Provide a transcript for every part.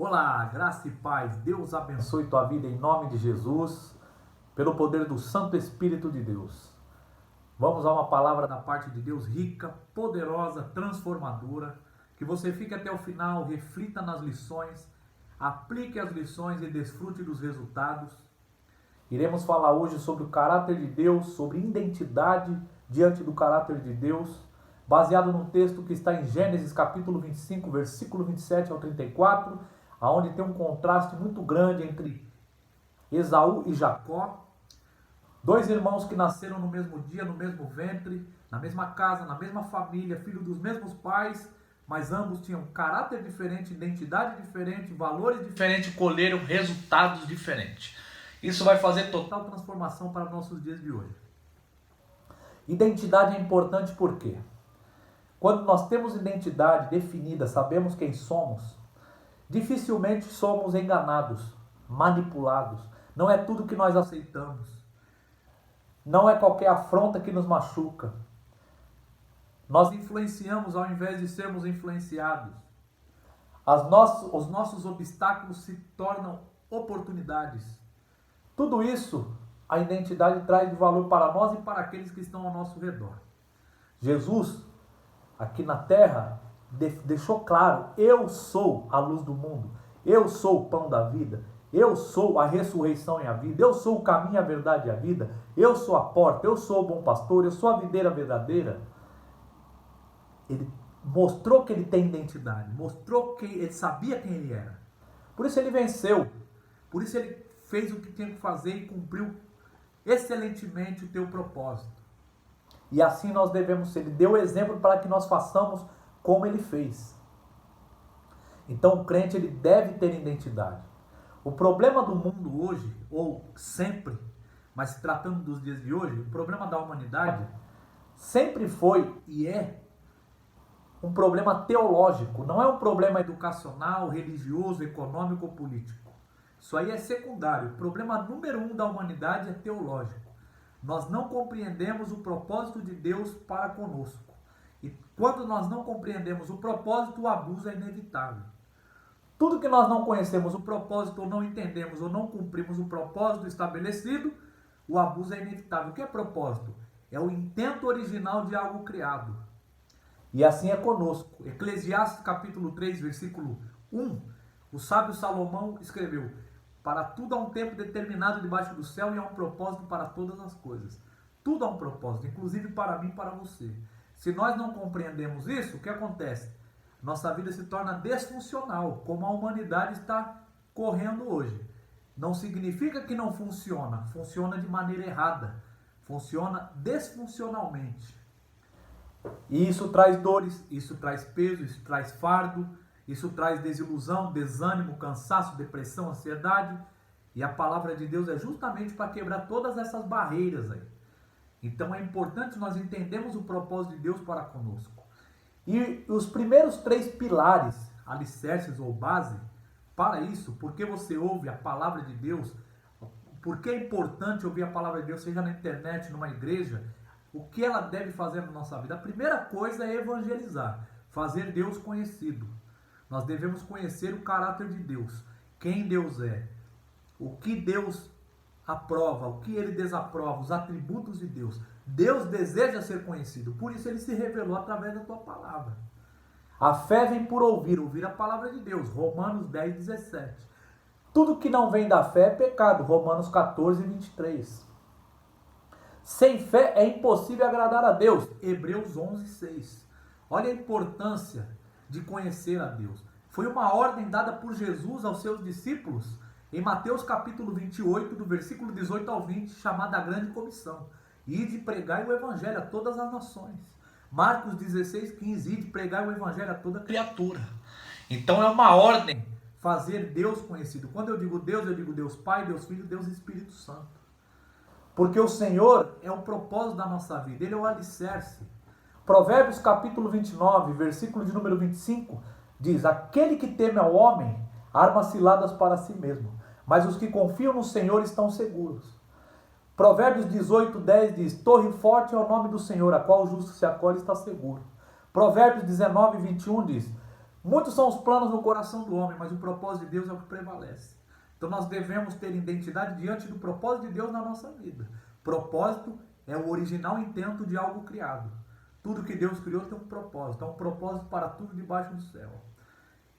Olá, graça e paz. Deus abençoe tua vida em nome de Jesus, pelo poder do Santo Espírito de Deus. Vamos a uma palavra da parte de Deus rica, poderosa, transformadora. Que você fique até o final, reflita nas lições, aplique as lições e desfrute dos resultados. Iremos falar hoje sobre o caráter de Deus, sobre identidade diante do caráter de Deus, baseado num texto que está em Gênesis capítulo 25, versículo 27 ao 34, onde tem um contraste muito grande entre Esaú e Jacó, dois irmãos que nasceram no mesmo dia, no mesmo ventre, na mesma casa, na mesma família, filhos dos mesmos pais, mas ambos tinham caráter diferente, identidade diferente, valores diferentes, colheram resultados diferentes. Isso vai fazer total transformação para os nossos dias de hoje. Identidade é importante por quê? Quando nós temos identidade definida, sabemos quem somos, dificilmente somos enganados, manipulados. Não é tudo que nós aceitamos. Não é qualquer afronta que nos machuca. Nós influenciamos ao invés de sermos influenciados. Os nossos obstáculos se tornam oportunidades. Tudo isso a identidade traz de valor para nós e para aqueles que estão ao nosso redor. Jesus, aqui na terra, deixou claro: eu sou a luz do mundo, eu sou o pão da vida, eu sou a ressurreição e a vida, eu sou o caminho, a verdade e a vida, eu sou a porta, eu sou o bom pastor, eu sou a videira verdadeira. Ele mostrou que ele tem identidade, mostrou que ele sabia quem ele era. Por isso ele venceu, por isso ele fez o que tinha que fazer e cumpriu excelentemente o teu propósito. E assim nós devemos ser. Ele deu exemplo para que nós façamos como ele fez. Então o crente ele deve ter identidade. O problema do mundo hoje, ou sempre, mas se tratando dos dias de hoje, o problema da humanidade sempre foi e é um problema teológico. Não é um problema educacional, religioso, econômico ou político. Isso aí é secundário. O problema número 1 da humanidade é teológico. Nós não compreendemos o propósito de Deus para conosco. E quando nós não compreendemos o propósito, o abuso é inevitável. Tudo que nós não conhecemos o propósito, ou não entendemos, ou não cumprimos o propósito estabelecido, o abuso é inevitável. O que é propósito? É o intento original de algo criado. E assim é conosco. Eclesiastes capítulo 3, versículo 1, o sábio Salomão escreveu: para tudo há um tempo determinado debaixo do céu e há um propósito para todas as coisas. Tudo há um propósito, inclusive para mim e para você. Se nós não compreendemos isso, o que acontece? Nossa vida se torna desfuncional, como a humanidade está correndo hoje. Não significa que não funciona, funciona de maneira errada, funciona desfuncionalmente. E isso traz dores, isso traz peso, isso traz fardo, isso traz desilusão, desânimo, cansaço, depressão, ansiedade. E a palavra de Deus é justamente para quebrar todas essas barreiras aí. Então é importante nós entendermos o propósito de Deus para conosco. E os primeiros 3 pilares, alicerces ou base, para isso, porque você ouve a palavra de Deus, porque é importante ouvir a palavra de Deus, seja na internet, numa igreja, o que ela deve fazer na nossa vida? A primeira coisa é evangelizar, fazer Deus conhecido. Nós devemos conhecer o caráter de Deus, quem Deus é, o que Deus aprova, o que ele desaprova, os atributos de Deus. Deus deseja ser conhecido, por isso ele se revelou através da tua palavra. A fé vem por ouvir, ouvir a palavra de Deus, Romanos 10, 17. Tudo que não vem da fé é pecado, Romanos 14, 23. Sem fé é impossível agradar a Deus, Hebreus 11, 6. Olha a importância de conhecer a Deus. Foi uma ordem dada por Jesus aos seus discípulos em Mateus capítulo 28, do versículo 18 ao 20, chamada a Grande Comissão. Ide pregai o evangelho a todas as nações. Marcos 16, 15, ide pregai o evangelho a toda criatura. Então é uma ordem fazer Deus conhecido. Quando eu digo Deus Pai, Deus Filho, Deus Espírito Santo. Porque o Senhor é o propósito da nossa vida, Ele é o alicerce. Provérbios capítulo 29, versículo de número 25, diz: aquele que teme ao homem, arma ciladas para si mesmo, mas os que confiam no Senhor estão seguros. Provérbios 18, 10 diz: torre forte é o nome do Senhor, a qual o justo se acolhe e está seguro. Provérbios 19, 21 diz: Muitos são os planos no coração do homem, mas o propósito de Deus é o que prevalece. Então nós devemos ter identidade diante do propósito de Deus na nossa vida. Propósito é o original intento de algo criado. Tudo que Deus criou tem um propósito. Há um propósito para tudo debaixo do céu.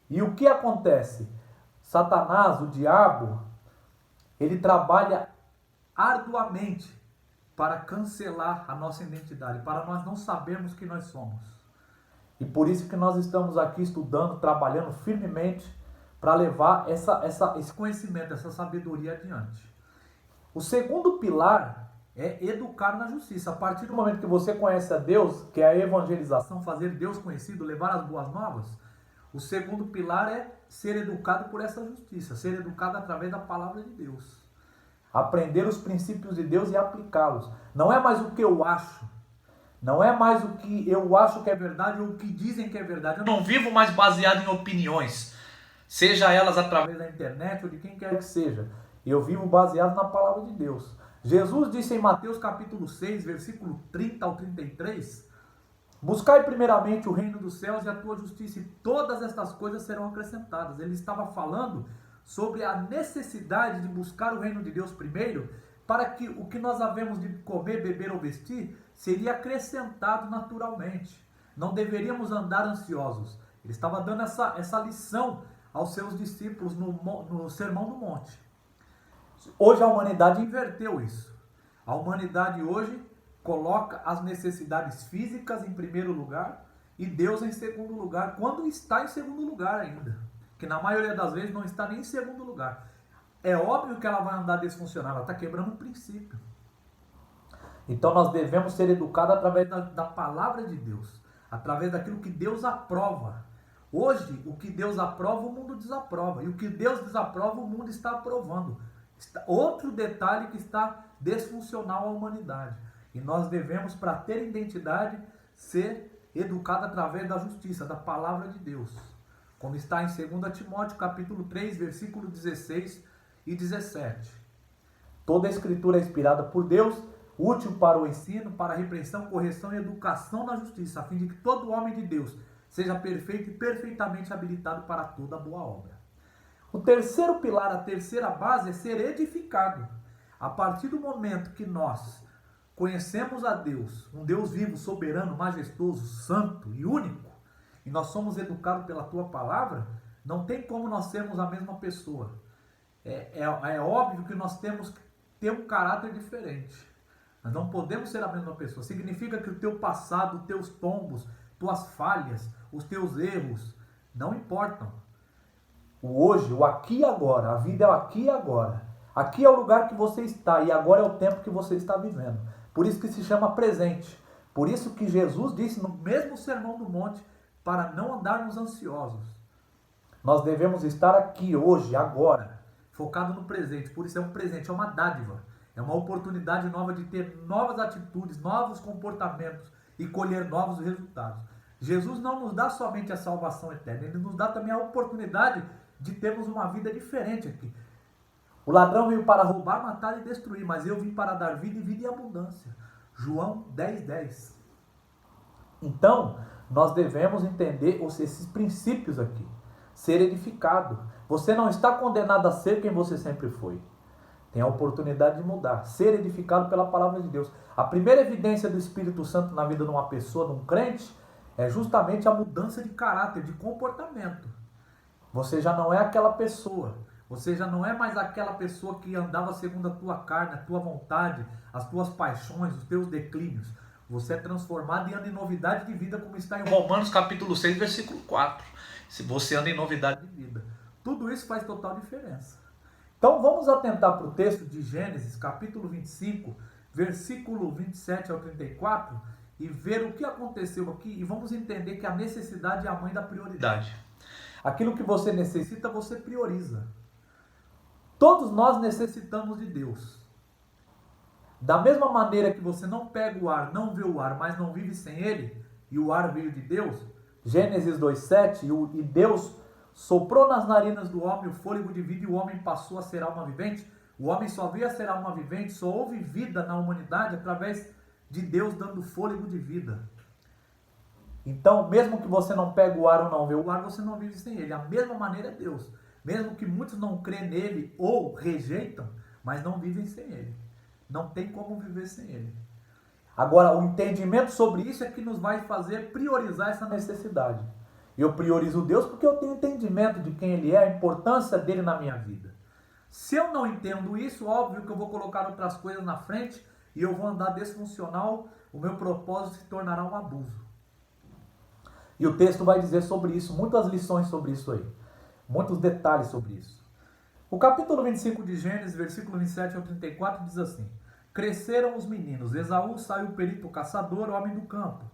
E o que acontece? Satanás, o diabo, ele trabalha arduamente para cancelar a nossa identidade, para nós não sabermos quem nós somos. E por isso que nós estamos aqui estudando, trabalhando firmemente para levar esse conhecimento, essa sabedoria adiante. O segundo pilar é educar na justiça. A partir do momento que você conhece a Deus, que é a evangelização, fazer Deus conhecido, levar as boas novas, o segundo pilar é ser educado por essa justiça, ser educado através da palavra de Deus. Aprender os princípios de Deus e aplicá-los. Não é mais o que eu acho. Não é mais o que eu acho que é verdade ou o que dizem que é verdade. Eu não vivo mais baseado em opiniões, seja elas através da internet ou de quem quer que seja. Eu vivo baseado na palavra de Deus. Jesus disse em Mateus capítulo 6, versículo 30 ao 33, buscai primeiramente o reino dos céus e a tua justiça, e todas estas coisas serão acrescentadas. Ele estava falando sobre a necessidade de buscar o reino de Deus primeiro, para que o que nós havemos de comer, beber ou vestir, seria acrescentado naturalmente. Não deveríamos andar ansiosos. Ele estava dando essa lição aos seus discípulos no Sermão do Monte. Hoje a humanidade inverteu isso. A humanidade hoje coloca as necessidades físicas em primeiro lugar e Deus em segundo lugar, quando está em segundo lugar ainda. Que na maioria das vezes não está nem em segundo lugar. É óbvio que ela vai andar disfuncional, ela está quebrando um princípio. Então nós devemos ser educados através da palavra de Deus, através daquilo que Deus aprova. Hoje, o que Deus aprova, o mundo desaprova. E o que Deus desaprova, o mundo está aprovando. Outro detalhe que está disfuncional à humanidade. E nós devemos, para ter identidade, ser educados através da justiça, da palavra de Deus. Como está em 2 Timóteo capítulo 3, versículo 16 e 17. Toda a escritura é inspirada por Deus, útil para o ensino, para a repreensão, correção e educação na justiça, a fim de que todo homem de Deus seja perfeito e perfeitamente habilitado para toda boa obra. O terceiro pilar, a terceira base é ser edificado. A partir do momento que nós conhecemos a Deus, um Deus vivo, soberano, majestoso, santo e único, e nós somos educados pela tua palavra, não tem como nós sermos a mesma pessoa. É óbvio que nós temos que ter um caráter diferente. Nós não podemos ser a mesma pessoa. Significa que o teu passado, os teus tombos, tuas falhas, os teus erros, não importam. O hoje, o aqui e agora, a vida é o aqui e agora. Aqui é o lugar que você está e agora é o tempo que você está vivendo. Por isso que se chama presente. Por isso que Jesus disse no mesmo Sermão do Monte, para não andarmos ansiosos. Nós devemos estar aqui, hoje, agora, focado no presente. Por isso é um presente, é uma dádiva. É uma oportunidade nova de ter novas atitudes, novos comportamentos e colher novos resultados. Jesus não nos dá somente a salvação eterna, Ele nos dá também a oportunidade de termos uma vida diferente aqui. O ladrão veio para roubar, matar e destruir, mas eu vim para dar vida e vida em abundância. João 10:10. Então, nós devemos entender esses princípios aqui. Ser edificado. Você não está condenado a ser quem você sempre foi. Tem a oportunidade de mudar. Ser edificado pela palavra de Deus. A primeira evidência do Espírito Santo na vida de uma pessoa, de um crente, é justamente a mudança de caráter, de comportamento. Você já não é aquela pessoa. Você já não é mais aquela pessoa que andava segundo a tua carne, a tua vontade, as tuas paixões, os teus declínios. Você é transformado e anda em novidade de vida, como está em Romanos capítulo 6, versículo 4. Se você anda em novidade de vida. Tudo isso faz total diferença. Então vamos atentar para o texto de Gênesis, capítulo 25, versículo 27 ao 34, e ver o que aconteceu aqui, e vamos entender que a necessidade é a mãe da prioridade. Aquilo que você necessita, você prioriza. Todos nós necessitamos de Deus. Da mesma maneira que você não pega o ar, não vê o ar, mas não vive sem ele, e o ar veio de Deus, Gênesis 2:7, e Deus soprou nas narinas do homem o fôlego de vida e o homem passou a ser alma vivente. O homem só veio a ser alma vivente, só houve vida na humanidade através de Deus dando fôlego de vida. Então, mesmo que você não pegue o ar ou não vê o ar, você não vive sem ele. A mesma maneira é Deus. Mesmo que muitos não crêem nele ou rejeitam, mas não vivem sem ele. Não tem como viver sem ele. Agora, o entendimento sobre isso é que nos vai fazer priorizar essa necessidade. Eu priorizo Deus porque eu tenho entendimento de quem ele é, a importância dele na minha vida. Se eu não entendo isso, óbvio que eu vou colocar outras coisas na frente e eu vou andar disfuncional, o meu propósito se tornará um abuso. E o texto vai dizer sobre isso, muitas lições sobre isso aí, muitos detalhes sobre isso. O capítulo 25 de Gênesis, versículo 27 ao 34, diz assim: Cresceram os meninos, Esaú saiu perito caçador, homem do campo.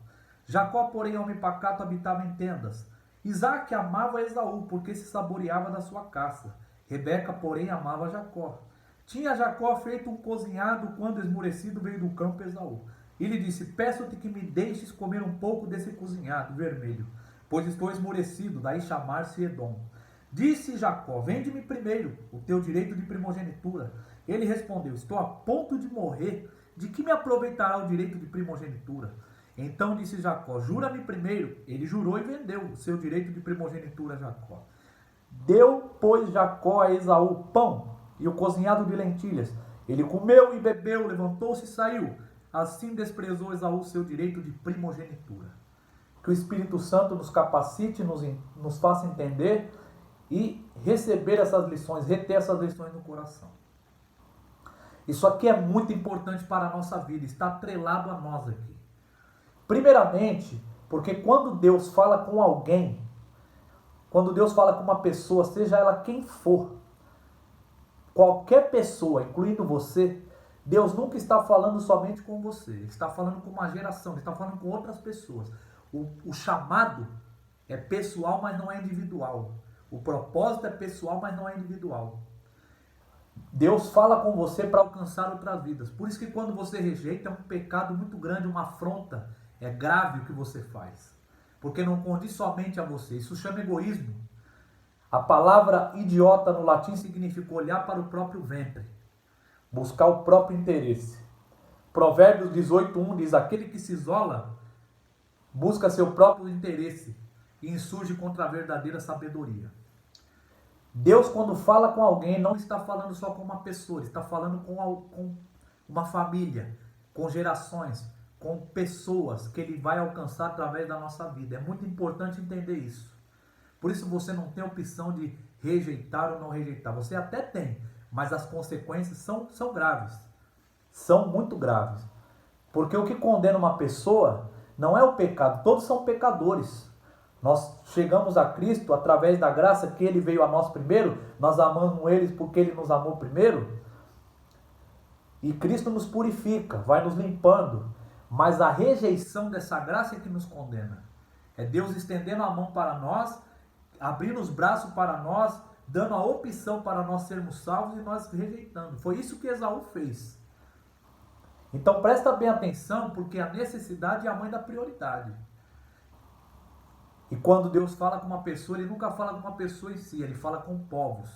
Jacó, porém, homem pacato, habitava em tendas. Isaque amava Esaú, porque se saboreava da sua caça. Rebeca, porém, amava Jacó. Tinha Jacó feito um cozinhado, quando esmurecido veio do campo Esaú. E lhe disse: Peço-te que me deixes comer um pouco desse cozinhado vermelho, pois estou esmurecido, daí chamar-se Edom. Disse Jacó: Vende-me primeiro o teu direito de primogenitura. Ele respondeu: Estou a ponto de morrer, de que me aproveitará o direito de primogenitura? Então disse Jacó: Jura-me primeiro. Ele jurou e vendeu o seu direito de primogenitura a Jacó. Deu, pois, Jacó a Esaú pão e o cozinhado de lentilhas. Ele comeu e bebeu, levantou-se e saiu. Assim desprezou Esaú seu direito de primogenitura. Que o Espírito Santo nos capacite, nos faça entender e receber essas lições, reter essas lições no coração. Isso aqui é muito importante para a nossa vida, está atrelado a nós aqui. Primeiramente, porque quando Deus fala com alguém, quando Deus fala com uma pessoa, seja ela quem for, qualquer pessoa, incluindo você, Deus nunca está falando somente com você, Ele está falando com uma geração, Ele está falando com outras pessoas. O chamado é pessoal, mas não é individual. O propósito é pessoal, mas não é individual. Deus fala com você para alcançar outras vidas. Por isso que quando você rejeita, é um pecado muito grande, uma afronta. É grave o que você faz. Porque não condiz somente a você. Isso chama egoísmo. A palavra idiota no latim significa olhar para o próprio ventre. Buscar o próprio interesse. Provérbios 18:1 diz: Aquele que se isola busca seu próprio interesse e insurge contra a verdadeira sabedoria. Deus, quando fala com alguém, não está falando só com uma pessoa, Ele está falando com uma família, com gerações, com pessoas que Ele vai alcançar através da nossa vida. É muito importante entender isso. Por isso você não tem opção de rejeitar ou não rejeitar. Você até tem, mas as consequências são graves. São muito graves. Porque o que condena uma pessoa não é o pecado. Todos são pecadores. Nós chegamos a Cristo através da graça que Ele veio a nós primeiro. Nós amamos Ele porque Ele nos amou primeiro. E Cristo nos purifica, vai nos limpando. Mas a rejeição dessa graça é que nos condena. É Deus estendendo a mão para nós, abrindo os braços para nós, dando a opção para nós sermos salvos e nós rejeitando. Foi isso que Esaú fez. Então presta bem atenção, porque a necessidade é a mãe da prioridade. E quando Deus fala com uma pessoa, Ele nunca fala com uma pessoa em si, Ele fala com povos.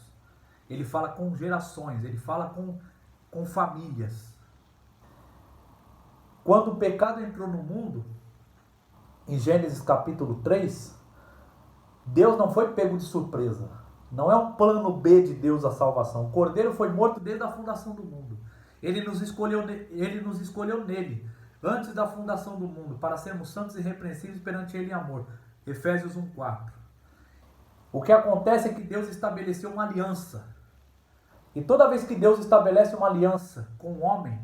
Ele fala com gerações, Ele fala com famílias. Quando o pecado entrou no mundo, em Gênesis capítulo 3, Deus não foi pego de surpresa. Não é um plano B de Deus a salvação. O Cordeiro foi morto desde a fundação do mundo. Ele nos escolheu nele, antes da fundação do mundo, para sermos santos e irrepreensíveis perante Ele em amor. Efésios 1:4. O que acontece é que Deus estabeleceu uma aliança. E toda vez que Deus estabelece uma aliança com o homem,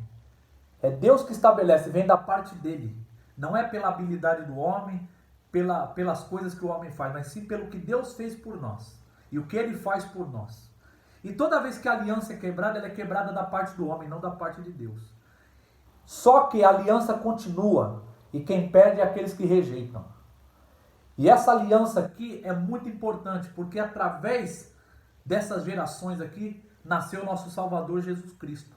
é Deus que estabelece, vem da parte dele. Não é pela habilidade do homem, pelas coisas que o homem faz, mas sim pelo que Deus fez por nós. E o que Ele faz por nós. E toda vez que a aliança é quebrada, ela é quebrada da parte do homem, não da parte de Deus. Só que a aliança continua, e quem perde é aqueles que rejeitam. E essa aliança aqui é muito importante, porque através dessas gerações aqui, nasceu o nosso Salvador Jesus Cristo.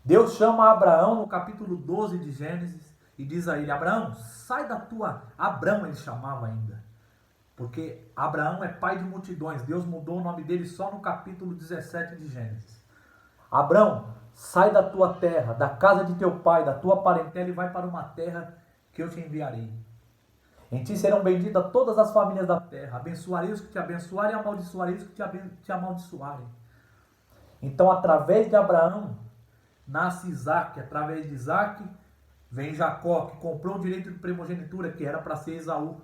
Deus chama Abraão no capítulo 12 de Gênesis e diz a ele: Abraão, sai da tua... Abrão ele chamava ainda, porque Abraão é pai de multidões. Deus mudou o nome dele só no capítulo 17 de Gênesis. Abraão, sai da tua terra, da casa de teu pai, da tua parentela e vai para uma terra que eu te enviarei. Em ti serão benditas todas as famílias da terra. Abençoarei os que te abençoarem e amaldiçoarei os que te amaldiçoarem. Então, através de Abraão, nasce Isaac. Através de Isaac, vem Jacó, que comprou o direito de primogenitura, que era para ser Esaú.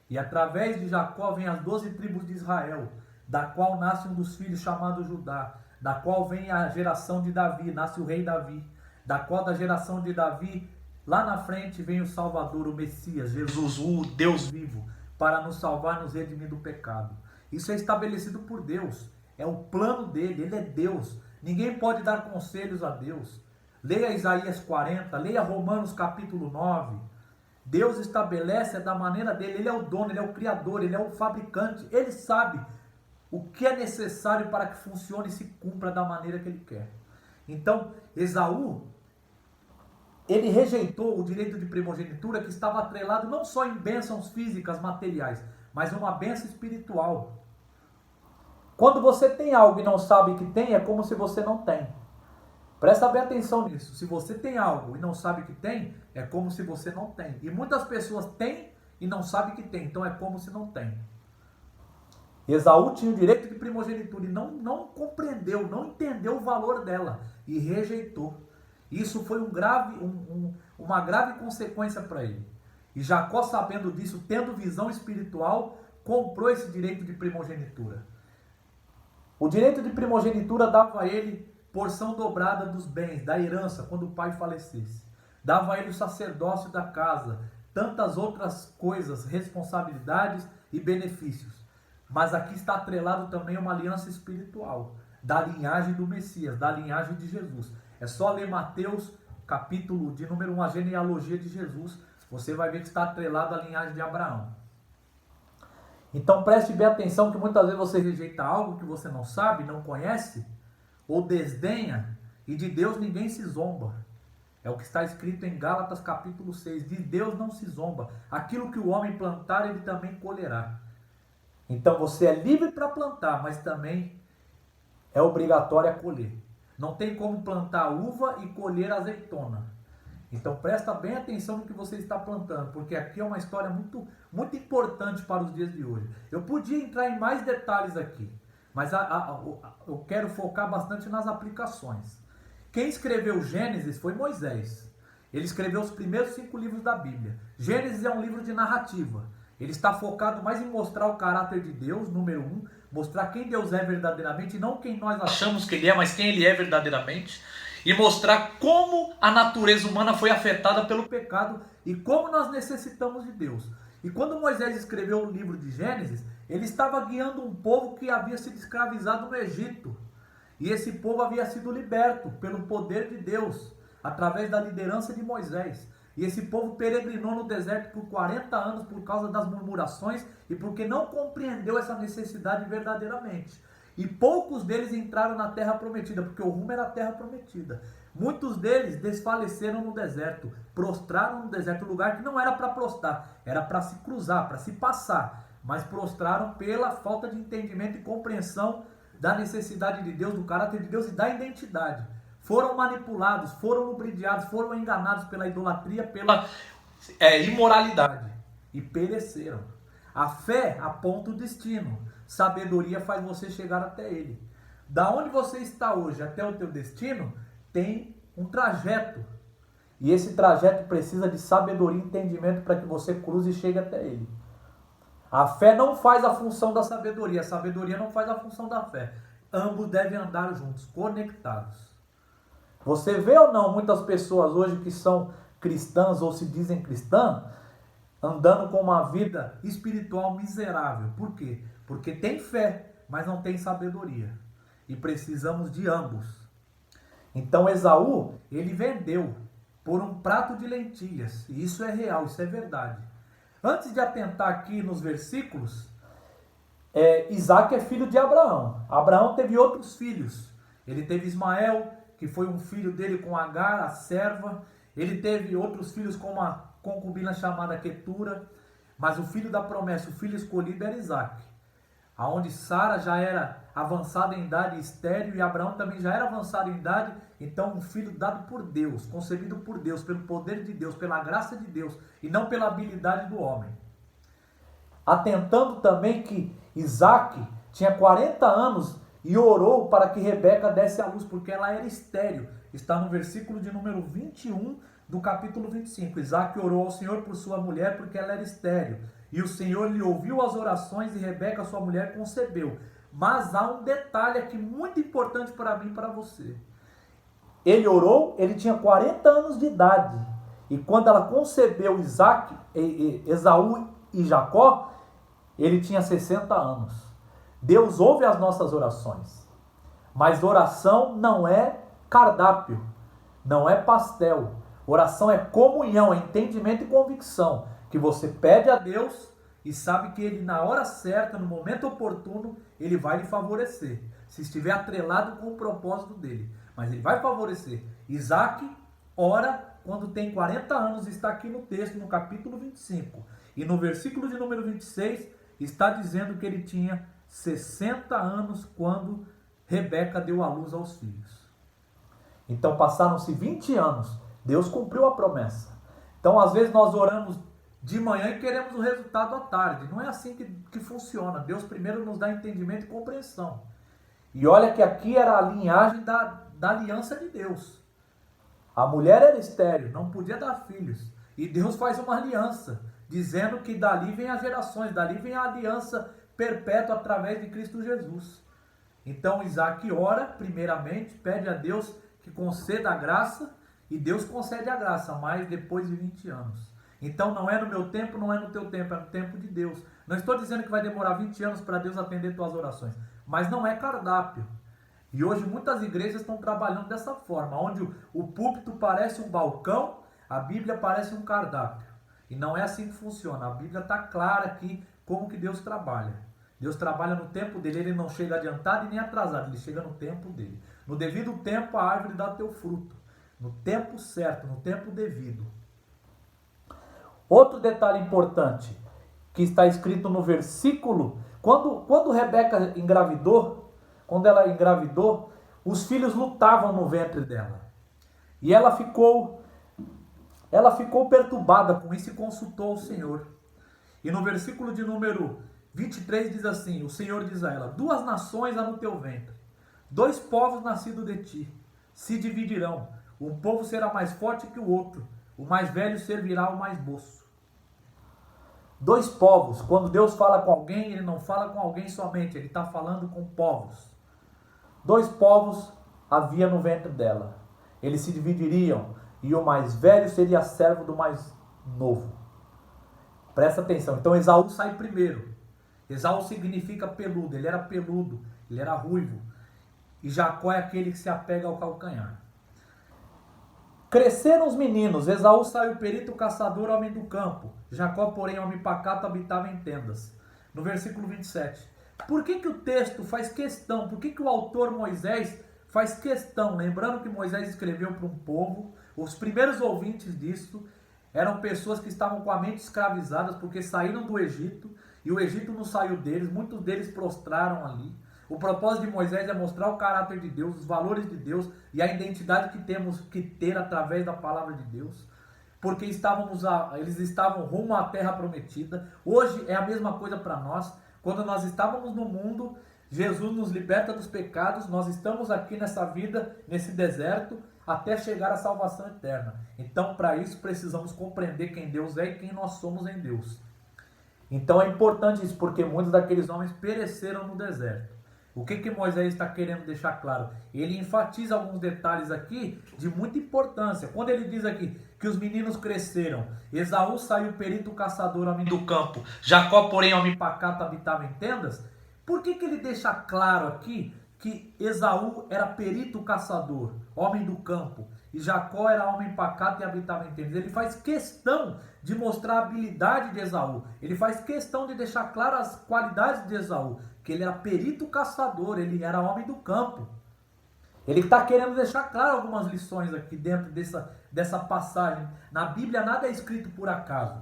E através de Jacó, vem as 12 tribos de Israel, da qual nasce um dos filhos chamado Judá, da qual vem a geração de Davi, nasce o rei Davi, da qual da geração de Davi, lá na frente vem o Salvador, o Messias, Jesus, o Deus vivo, para nos salvar, nos redimir do pecado. Isso é estabelecido por Deus, é o plano dele, ele é Deus. Ninguém pode dar conselhos a Deus. Leia Isaías 40, leia Romanos capítulo 9. Deus estabelece da maneira dele, ele é o dono, ele é o criador, ele é o fabricante, ele sabe o que é necessário para que funcione e se cumpra da maneira que ele quer. Então, Esaú, ele rejeitou o direito de primogenitura que estava atrelado não só em bênçãos físicas, materiais, mas uma bênção espiritual. Quando você tem algo e não sabe que tem, é como se você não tem. Presta bem atenção nisso. Se você tem algo e não sabe que tem, é como se você não tem. E muitas pessoas têm e não sabem que tem, então é como se não tem. Esaú tinha o direito de primogenitura e não compreendeu, não entendeu o valor dela e rejeitou. Isso foi uma grave consequência para ele. E Jacó, sabendo disso, tendo visão espiritual, comprou esse direito de primogenitura. O direito de primogenitura dava a ele porção dobrada dos bens, da herança, quando o pai falecesse. Dava a ele o sacerdócio da casa, tantas outras coisas, responsabilidades e benefícios. Mas aqui está atrelado também uma aliança espiritual, da linhagem do Messias, da linhagem de Jesus. É só ler Mateus, capítulo de número 1, a genealogia de Jesus, você vai ver que está atrelado à linhagem de Abraão. Então preste bem atenção que muitas vezes você rejeita algo que você não sabe, não conhece, ou desdenha, e de Deus ninguém se zomba. É o que está escrito em Gálatas capítulo 6, de Deus não se zomba. Aquilo que o homem plantar, ele também colherá. Então você é livre para plantar, mas também é obrigatório a colher. Não tem como plantar uva e colher azeitona. Então presta bem atenção no que você está plantando, porque aqui é uma história muito, muito importante para os dias de hoje. Eu podia entrar em mais detalhes aqui, mas eu quero focar bastante nas aplicações. Quem escreveu Gênesis foi Moisés. Ele escreveu os primeiros 5 livros da Bíblia. Gênesis é um livro de narrativa. Ele está focado mais em mostrar o caráter de Deus, número 1, mostrar quem Deus é verdadeiramente, e não quem nós achamos que Ele é, mas quem Ele é verdadeiramente, e mostrar como a natureza humana foi afetada pelo pecado e como nós necessitamos de Deus. E quando Moisés escreveu o livro de Gênesis, ele estava guiando um povo que havia sido escravizado no Egito. E esse povo havia sido liberto pelo poder de Deus, através da liderança de Moisés. E esse povo peregrinou no deserto por 40 anos por causa das murmurações e porque não compreendeu essa necessidade verdadeiramente. E poucos deles entraram na terra prometida, porque o rumo era a terra prometida. Muitos deles desfaleceram no deserto, prostraram no deserto, lugar que não era para prostrar, era para se cruzar, para se passar. Mas prostraram pela falta de entendimento e compreensão da necessidade de Deus, do caráter de Deus e da identidade. Foram manipulados, foram ludibriados, foram enganados pela idolatria, pela imoralidade e pereceram. A fé aponta o destino, sabedoria faz você chegar até ele. Da onde você está hoje até o teu destino, tem um trajeto. E esse trajeto precisa de sabedoria e entendimento para que você cruze e chegue até ele. A fé não faz a função da sabedoria, a sabedoria não faz a função da fé. Ambos devem andar juntos, conectados. Você vê ou não muitas pessoas hoje que são cristãs ou se dizem cristãs, andando com uma vida espiritual miserável. Por quê? Porque tem fé, mas não tem sabedoria. E precisamos de ambos. Então Esaú, ele vendeu por um prato de lentilhas. E isso é real, isso é verdade. Antes de atentar aqui nos versículos, Isaac é filho de Abraão. Abraão teve outros filhos. Ele teve Ismael, que foi um filho dele com Agar, a serva. Ele teve outros filhos com uma concubina chamada Quetura. Mas o filho da promessa, o filho escolhido era Isaac. Aonde Sara já era avançada em idade, estéril, e Abraão também já era avançado em idade. Então um filho dado por Deus, concebido por Deus, pelo poder de Deus, pela graça de Deus, e não pela habilidade do homem. atentando também que Isaac tinha 40 anos e orou para que Rebeca desse à luz, porque ela era estéril. Está no versículo de número 21 do capítulo 25. Isaac orou ao Senhor por sua mulher, porque ela era estéril. E o Senhor lhe ouviu as orações e Rebeca, sua mulher, concebeu. Mas há um detalhe aqui muito importante para mim e para você. Ele orou, ele tinha 40 anos de idade. E quando ela concebeu Esaú e Jacó, ele tinha 60 anos. Deus ouve as nossas orações. Mas oração não é cardápio, não é pastel. Oração é comunhão, é entendimento e convicção. Que você pede a Deus e sabe que Ele, na hora certa, no momento oportuno, Ele vai lhe favorecer. Se estiver atrelado com o propósito dEle. Mas Ele vai favorecer. Isaac ora quando tem 40 anos, está aqui no texto, no capítulo 25. E no versículo de número 26, está dizendo que ele tinha 60 anos quando Rebeca deu à luz aos filhos. Então passaram-se 20 anos. Deus cumpriu a promessa. Então às vezes nós oramos de manhã e queremos o resultado à tarde. Não é assim que funciona. Deus primeiro nos dá entendimento e compreensão. E olha que aqui era a linhagem da aliança de Deus. A mulher era estéril, não podia dar filhos. E Deus faz uma aliança, dizendo que dali vem as gerações, dali vem a aliança perpétua através de Cristo Jesus. Então Isaac ora, primeiramente, pede a Deus que conceda a graça, e Deus concede a graça, mas depois de 20 anos. Então não é no meu tempo, não é no teu tempo, é no tempo de Deus. Não estou dizendo que vai demorar 20 anos para Deus atender tuas orações, mas não é cardápio. E hoje muitas igrejas estão trabalhando dessa forma, onde o púlpito parece um balcão, a Bíblia parece um cardápio. E não é assim que funciona. A Bíblia está clara aqui como que Deus trabalha. Deus trabalha no tempo dele, ele não chega adiantado e nem atrasado, ele chega no tempo dele. No devido tempo a árvore dá teu fruto. No tempo certo, no tempo devido. Outro detalhe importante que está escrito no versículo, quando Rebeca engravidou, quando ela engravidou, os filhos lutavam no ventre dela. E ela ficou perturbada com isso e consultou o Senhor. E no versículo de número 23 diz assim, o Senhor diz a ela, 2 nações há no teu ventre, 2 povos nascidos de ti, se dividirão. Um povo será mais forte que o outro, o mais velho servirá ao mais moço. 2 povos, quando Deus fala com alguém, Ele não fala com alguém somente, Ele está falando com povos. 2 povos havia no ventre dela. Eles se dividiriam e o mais velho seria servo do mais novo. Presta atenção. Então Esaú sai primeiro. Esaú significa peludo. Ele era peludo, ele era ruivo. E Jacó é aquele que se apega ao calcanhar. Cresceram os meninos. Esaú saiu perito, caçador, homem do campo. Jacó, porém, homem pacato, habitava em tendas. No versículo 27. Por que o texto faz questão? Por que o autor Moisés faz questão? Lembrando que Moisés escreveu para um povo, os primeiros ouvintes disso eram pessoas que estavam com a mente escravizadas porque saíram do Egito e o Egito não saiu deles, muitos deles prostraram ali. O propósito de Moisés é mostrar o caráter de Deus, os valores de Deus e a identidade que temos que ter através da palavra de Deus. Porque eles estavam rumo à terra prometida. Hoje é a mesma coisa para nós. Quando nós estávamos no mundo, Jesus nos liberta dos pecados, nós estamos aqui nessa vida, nesse deserto, até chegar à salvação eterna. Então, para isso, precisamos compreender quem Deus é e quem nós somos em Deus. Então é importante isso, porque muitos daqueles homens pereceram no deserto. O que Moisés está querendo deixar claro? Ele enfatiza alguns detalhes aqui de muita importância. Quando ele diz aqui que os meninos cresceram, Esaú saiu perito caçador, homem do campo, Jacó, porém, homem pacato, habitava em tendas, por que ele deixa claro aqui que Esaú era perito caçador, homem do campo, e Jacó era homem pacato e habitava em tendas? Ele faz questão de mostrar a habilidade de Esaú, ele faz questão de deixar claro as qualidades de Esaú, que ele era perito caçador, ele era homem do campo. Ele está querendo deixar claro algumas lições aqui dentro dessa passagem. Na Bíblia nada é escrito por acaso.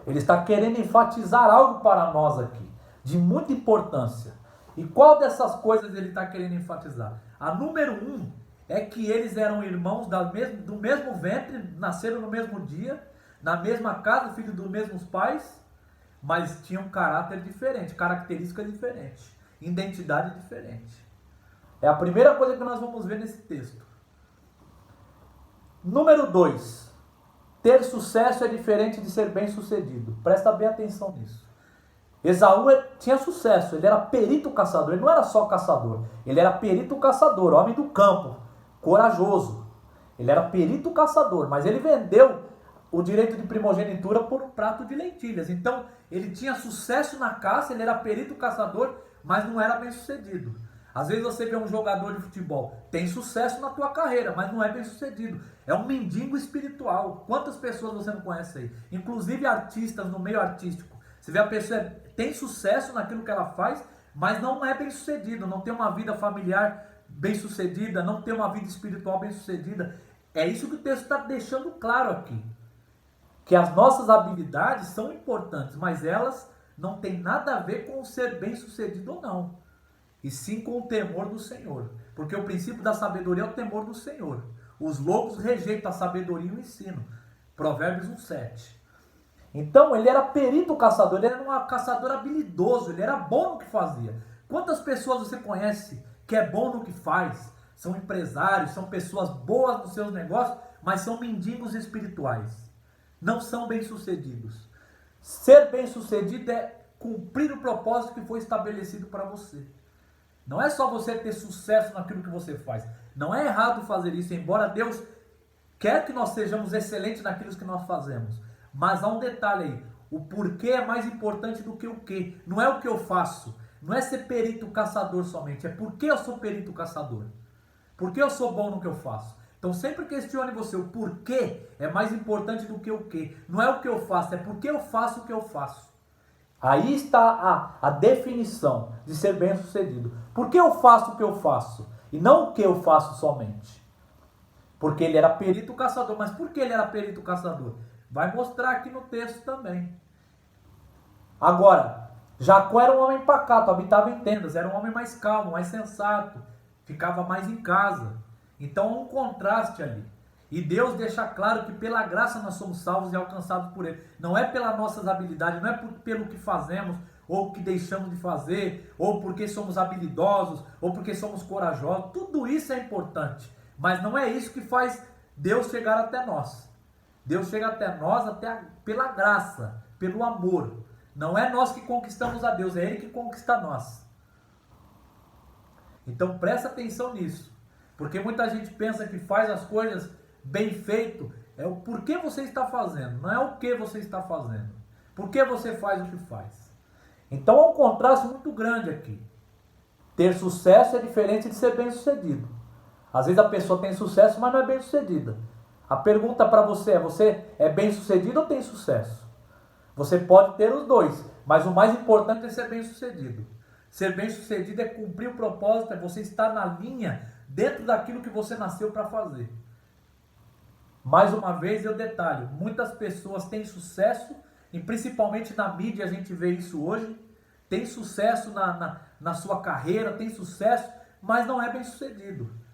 Ele está querendo enfatizar algo para nós aqui, de muita importância. E qual dessas coisas ele está querendo enfatizar? A número 1 é que eles eram irmãos do mesmo ventre, nasceram no mesmo dia, na mesma casa, filhos dos mesmos pais, mas tinham um caráter diferente, característica diferente, identidade diferente. É a primeira coisa que nós vamos ver nesse texto. Número 2. Ter sucesso é diferente de ser bem-sucedido. Presta bem atenção nisso. Esaú tinha sucesso, ele era perito caçador, ele não era só caçador, ele era perito caçador, homem do campo, corajoso. Ele era perito caçador, mas ele vendeu o direito de primogenitura por um prato de lentilhas. Então, ele tinha sucesso na caça, ele era perito caçador, mas não era bem sucedido. Às vezes você vê um jogador de futebol, tem sucesso na tua carreira, mas não é bem sucedido. É um mendigo espiritual. Quantas pessoas você não conhece aí? Inclusive artistas no meio artístico. Você vê a pessoa tem sucesso naquilo que ela faz, mas não é bem sucedido, não tem uma vida familiar bem sucedida, não tem uma vida espiritual bem sucedida. É isso que o texto está deixando claro aqui. Que as nossas habilidades são importantes, mas elas não têm nada a ver com ser bem sucedido ou não. E sim com o temor do Senhor. Porque o princípio da sabedoria é o temor do Senhor. Os loucos rejeitam a sabedoria e o ensino. Provérbios 1:7. Então ele era perito caçador, ele era um caçador habilidoso, ele era bom no que fazia. Quantas pessoas você conhece que é bom no que faz? São empresários, são pessoas boas nos seus negócios, mas são mendigos espirituais. Não são bem-sucedidos. Ser bem-sucedido é cumprir o propósito que foi estabelecido para você. Não é só você ter sucesso naquilo que você faz. Não é errado fazer isso, embora Deus quer que nós sejamos excelentes naquilo que nós fazemos. Mas há um detalhe aí. O porquê é mais importante do que o quê. Não é o que eu faço. Não é ser perito caçador somente. É porque eu sou perito caçador. Porque eu sou bom no que eu faço. Então sempre questione você. O porquê é mais importante do que o quê. Não é o que eu faço. É porque eu faço o que eu faço. Aí está a definição de ser bem sucedido. Por que eu faço o que eu faço? E não o que eu faço somente. Porque ele era perito caçador. Mas por que ele era perito caçador? Vai mostrar aqui no texto também. Agora, Jacó era um homem pacato, habitava em tendas, era um homem mais calmo, mais sensato, ficava mais em casa. Então há um contraste ali. E Deus deixa claro que pela graça nós somos salvos e alcançados por Ele. Não é pelas nossas habilidades, não é pelo que fazemos, ou o que deixamos de fazer, ou porque somos habilidosos, ou porque somos corajosos. Tudo isso é importante, mas não é isso que faz Deus chegar até nós. Deus chega até nós pela graça, pelo amor. Não é nós que conquistamos a Deus, é Ele que conquista nós. Então presta atenção nisso. Porque muita gente pensa que faz as coisas bem feito. É o porquê você está fazendo, não é o que você está fazendo. Por que você faz o que faz? Então há um contraste muito grande aqui. Ter sucesso é diferente de ser bem sucedido. Às vezes a pessoa tem sucesso, mas não é bem sucedida. A pergunta para você é bem sucedido ou tem sucesso? Você pode ter os dois, mas o mais importante é ser bem sucedido. Ser bem sucedido é cumprir o propósito, é você estar na linha dentro daquilo que você nasceu para fazer. Mais uma vez eu detalho, muitas pessoas têm sucesso, e principalmente na mídia a gente vê isso hoje, tem sucesso na sua carreira, tem sucesso, mas não é bem sucedido.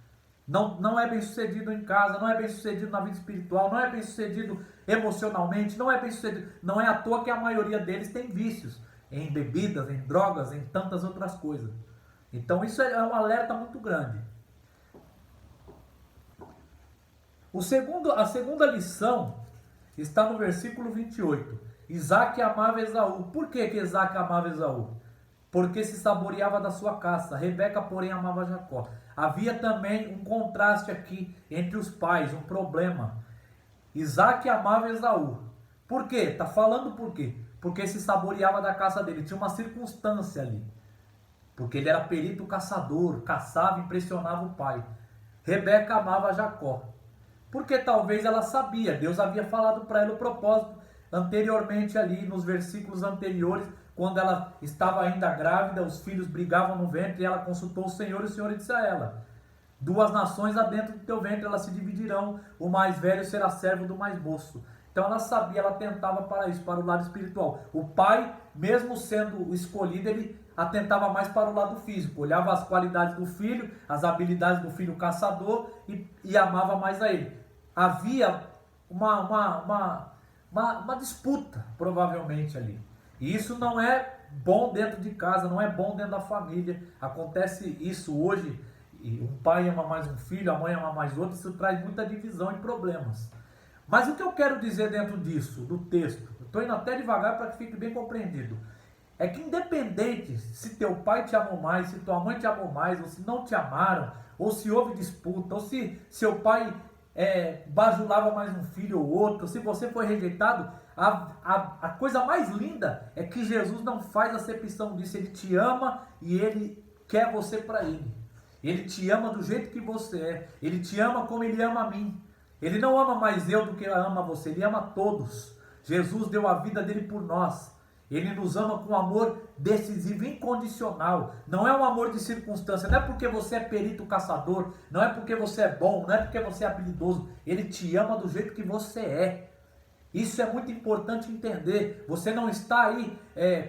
Não é bem sucedido em casa, não é bem sucedido na vida espiritual, não é bem sucedido emocionalmente, não é bem sucedido. Não é à toa que a maioria deles tem vícios em bebidas, em drogas, em tantas outras coisas. Então isso é um alerta muito grande. A segunda lição está no versículo 28. Isaac amava Esaú. Por que Isaac amava Esaú? Porque se saboreava da sua caça. Rebeca, porém, amava Jacó. Havia também um contraste aqui entre os pais, um problema. Isaac amava Esaú. Por quê? Está falando por quê? Porque se saboreava da caça dele. Tinha uma circunstância ali. Porque ele era perito caçador, caçava e impressionava o pai. Rebeca amava Jacó. Porque talvez ela sabia, Deus havia falado para ela o propósito anteriormente ali, nos versículos anteriores, quando ela estava ainda grávida, os filhos brigavam no ventre e ela consultou o Senhor e o Senhor disse a ela: 2 nações há dentro do teu ventre, elas se dividirão, o mais velho será servo do mais moço. Então ela sabia, ela tentava para isso, para o lado espiritual. O pai, mesmo sendo escolhido, ele atentava mais para o lado físico, olhava as qualidades do filho, as habilidades do filho caçador e amava mais a ele. Havia uma disputa, provavelmente ali. E isso não é bom dentro de casa, não é bom dentro da família. Acontece isso hoje, e um pai ama mais um filho, a mãe ama mais outro, isso traz muita divisão e problemas. Mas o que eu quero dizer dentro disso, do texto, eu estou indo até devagar para que fique bem compreendido, é que independente se teu pai te amou mais, se tua mãe te amou mais, ou se não te amaram, ou se houve disputa, ou se seu pai bajulava mais um filho ou outro, se você foi rejeitado, a coisa mais linda é que Jesus não faz acepção disso. Ele te ama e ele quer você para ele. Ele te ama do jeito que você é. Ele te ama como ele ama a mim. Ele não ama mais eu do que ama você. Ele ama todos. Jesus deu a vida dele por nós. Ele nos ama com amor decisivo, incondicional. Não é um amor de circunstância. Não é porque você é perito caçador. Não é porque você é bom. Não é porque você é habilidoso. Ele te ama do jeito que você é. Isso é muito importante entender. Você não está aí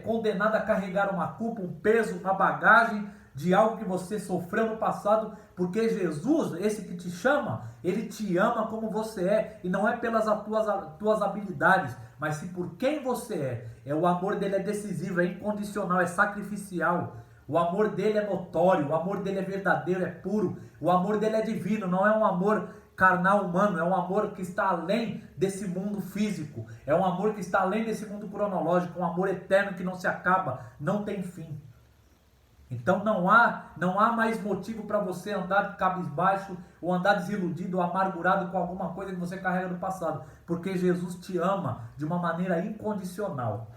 condenado a carregar uma culpa, um peso, uma bagagem de algo que você sofreu no passado, porque Jesus, esse que te chama, ele te ama como você é, e não é pelas tuas habilidades, mas sim por quem você é. O amor dele é decisivo, é incondicional, é sacrificial. O amor dele é notório, o amor dele é verdadeiro, é puro. O amor dele é divino, não é um amor carnal humano, é um amor que está além desse mundo físico, é um amor que está além desse mundo cronológico, um amor eterno que não se acaba, não tem fim. Então não há mais motivo para você andar cabisbaixo, ou andar desiludido, ou amargurado com alguma coisa que você carrega do passado, porque Jesus te ama de uma maneira incondicional.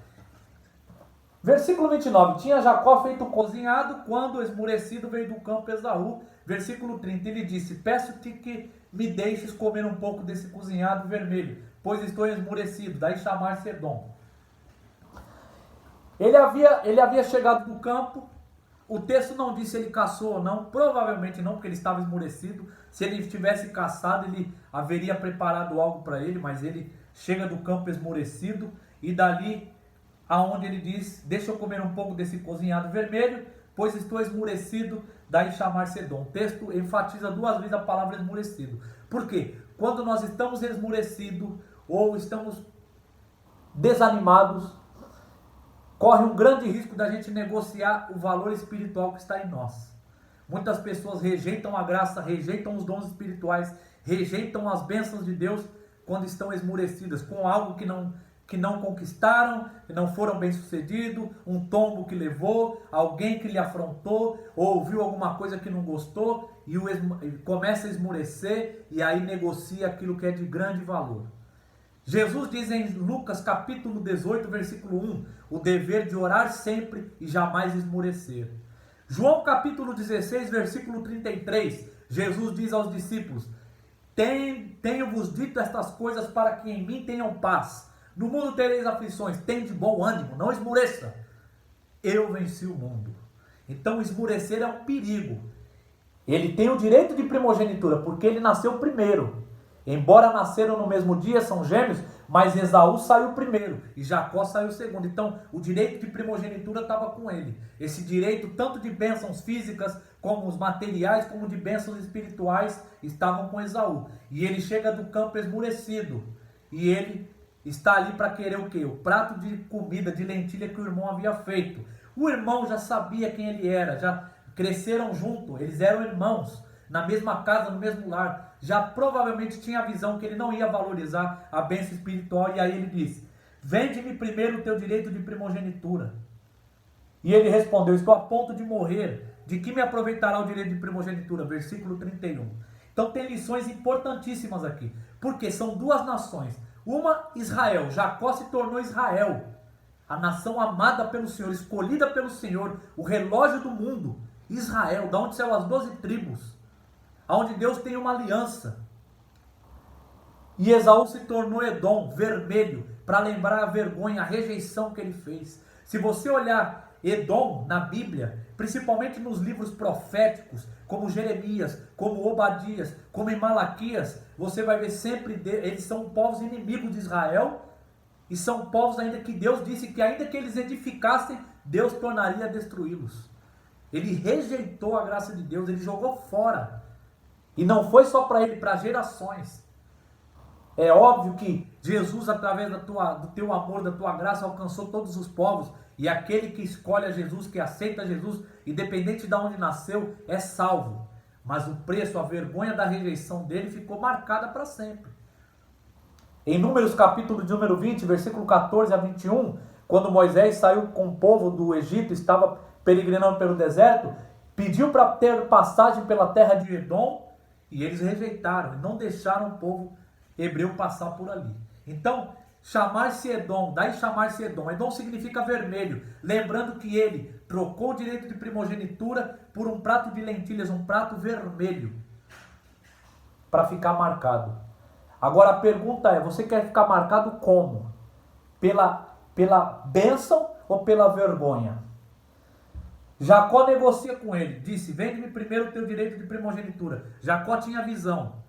Versículo 29, tinha Jacó feito cozinhado, quando esmurecido veio do campo Esaú. Versículo 30, ele disse, peço-te que me deixes comer um pouco desse cozinhado vermelho, pois estou esmurecido. Daí chamar-se Edom. Ele havia chegado do campo. O texto não diz se ele caçou ou não, provavelmente não, porque ele estava esmurecido. Se ele tivesse caçado, ele haveria preparado algo para ele, mas ele chega do campo esmurecido, e dali aonde ele diz, deixa eu comer um pouco desse cozinhado vermelho, pois estou esmurecido, daí chamar-se Edom. O texto enfatiza duas vezes a palavra esmurecido. Por quê? Quando nós estamos esmurecidos, ou estamos desanimados, corre um grande risco da gente negociar o valor espiritual que está em nós. Muitas pessoas rejeitam a graça, rejeitam os dons espirituais, rejeitam as bênçãos de Deus quando estão esmurecidas, com algo que não conquistaram, que não foram bem-sucedidos, um tombo que levou, alguém que lhe afrontou, ou ouviu alguma coisa que não gostou, e começa a esmurecer, e aí negocia aquilo que é de grande valor. Jesus diz em Lucas capítulo 18, versículo 1, o dever de orar sempre e jamais esmurecer. João capítulo 16, versículo 33, Jesus diz aos discípulos, tenho-vos dito estas coisas para que em mim tenham paz. No mundo tereis aflições, tem de bom ânimo, não esmureça. Eu venci o mundo. Então esmurecer é um perigo. Ele tem o direito de primogenitura, porque ele nasceu primeiro. Embora nasceram no mesmo dia, são gêmeos, mas Esaú saiu primeiro e Jacó saiu segundo. Então o direito de primogenitura estava com ele. Esse direito tanto de bênçãos físicas, como os materiais, como de bênçãos espirituais, estavam com Esaú. E ele chega do campo esmurecido. E ele está ali para querer o quê? O prato de comida, de lentilha que o irmão havia feito. O irmão já sabia quem ele era, já cresceram junto, eles eram irmãos, na mesma casa, no mesmo lar. Já provavelmente tinha a visão que ele não ia valorizar a bênção espiritual, e aí ele disse, vende-me primeiro o teu direito de primogenitura. E ele respondeu, estou a ponto de morrer, de que me aproveitará o direito de primogenitura? Versículo 31. Então tem lições importantíssimas aqui, porque são duas nações. Uma, Israel. Jacó se tornou Israel, a nação amada pelo Senhor, escolhida pelo Senhor, o relógio do mundo. Israel, da onde saiu as 12 tribos, aonde Deus tem uma aliança. E Esaú se tornou Edom, vermelho, para lembrar a vergonha, a rejeição que ele fez. Se você olhar Edom na Bíblia, principalmente nos livros proféticos, como Jeremias, como Obadias, como em Malaquias, você vai ver sempre, eles são povos inimigos de Israel, e são povos ainda que Deus disse que ainda que eles edificassem, Deus tornaria a destruí-los. Ele rejeitou a graça de Deus, ele jogou fora. E não foi só para ele, para gerações. É óbvio que Jesus, através do teu amor, da tua graça, alcançou todos os povos. E aquele que escolhe a Jesus, que aceita Jesus, independente de onde nasceu, é salvo. Mas o preço, a vergonha da rejeição dele ficou marcada para sempre. Em Números capítulo de número 20, versículo 14 a 21, quando Moisés saiu com o povo do Egito, estava peregrinando pelo deserto, pediu para ter passagem pela terra de Edom, e eles rejeitaram, e não deixaram o povo hebreu passar por ali. Então, chamar-se Edom, daí chamar-se Edom. Edom significa vermelho, lembrando que ele trocou o direito de primogenitura por um prato de lentilhas, um prato vermelho, para ficar marcado. Agora a pergunta é, você quer ficar marcado como? Pela bênção ou pela vergonha? Jacó negocia com ele, disse, vende-me primeiro o teu direito de primogenitura. Jacó tinha visão.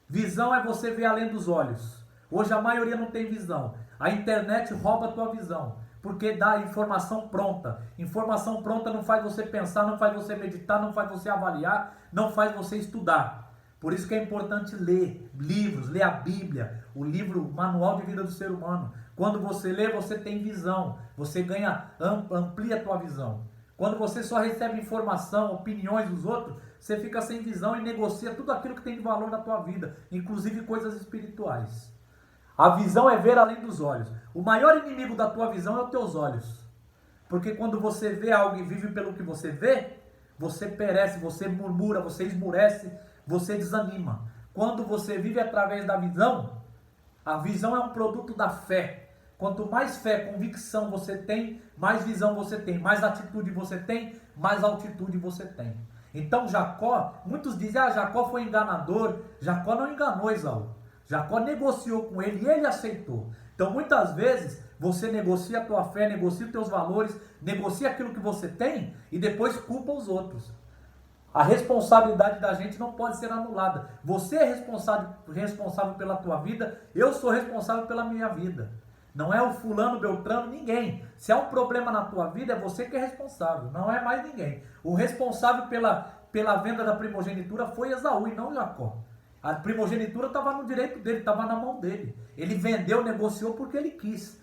Visão é você ver além dos olhos. Hoje a maioria não tem visão. A internet rouba a tua visão, porque dá informação pronta. Informação pronta não faz você pensar, não faz você meditar, não faz você avaliar, não faz você estudar. Por isso que é importante ler livros, ler a Bíblia, o livro Manual de Vida do Ser Humano. Quando você lê, você tem visão, você ganha, amplia a tua visão. Quando você só recebe informação, opiniões dos outros, você fica sem visão e negocia tudo aquilo que tem de valor na tua vida, inclusive coisas espirituais. A visão é ver além dos olhos. O maior inimigo da tua visão é os teus olhos. Porque quando você vê algo e vive pelo que você vê, você perece, você murmura, você esmurece, você desanima. Quando você vive através da visão, a visão é um produto da fé. Quanto mais fé, convicção você tem, mais visão você tem, mais atitude você tem, mais altitude você tem. Então Jacó, muitos dizem, Jacó foi enganador. Jacó não enganou Esaú. Jacó negociou com ele e ele aceitou. Então muitas vezes você negocia a tua fé, negocia os teus valores, negocia aquilo que você tem e depois culpa os outros. A responsabilidade da gente não pode ser anulada. Você é responsável pela tua vida, eu sou responsável pela minha vida. Não é o fulano, beltrano, ninguém. Se há um problema na tua vida, é você que é responsável, não é mais ninguém. O responsável pela venda da primogenitura foi Esaú e não Jacó. A primogenitura estava no direito dele, estava na mão dele. Ele vendeu, negociou porque ele quis.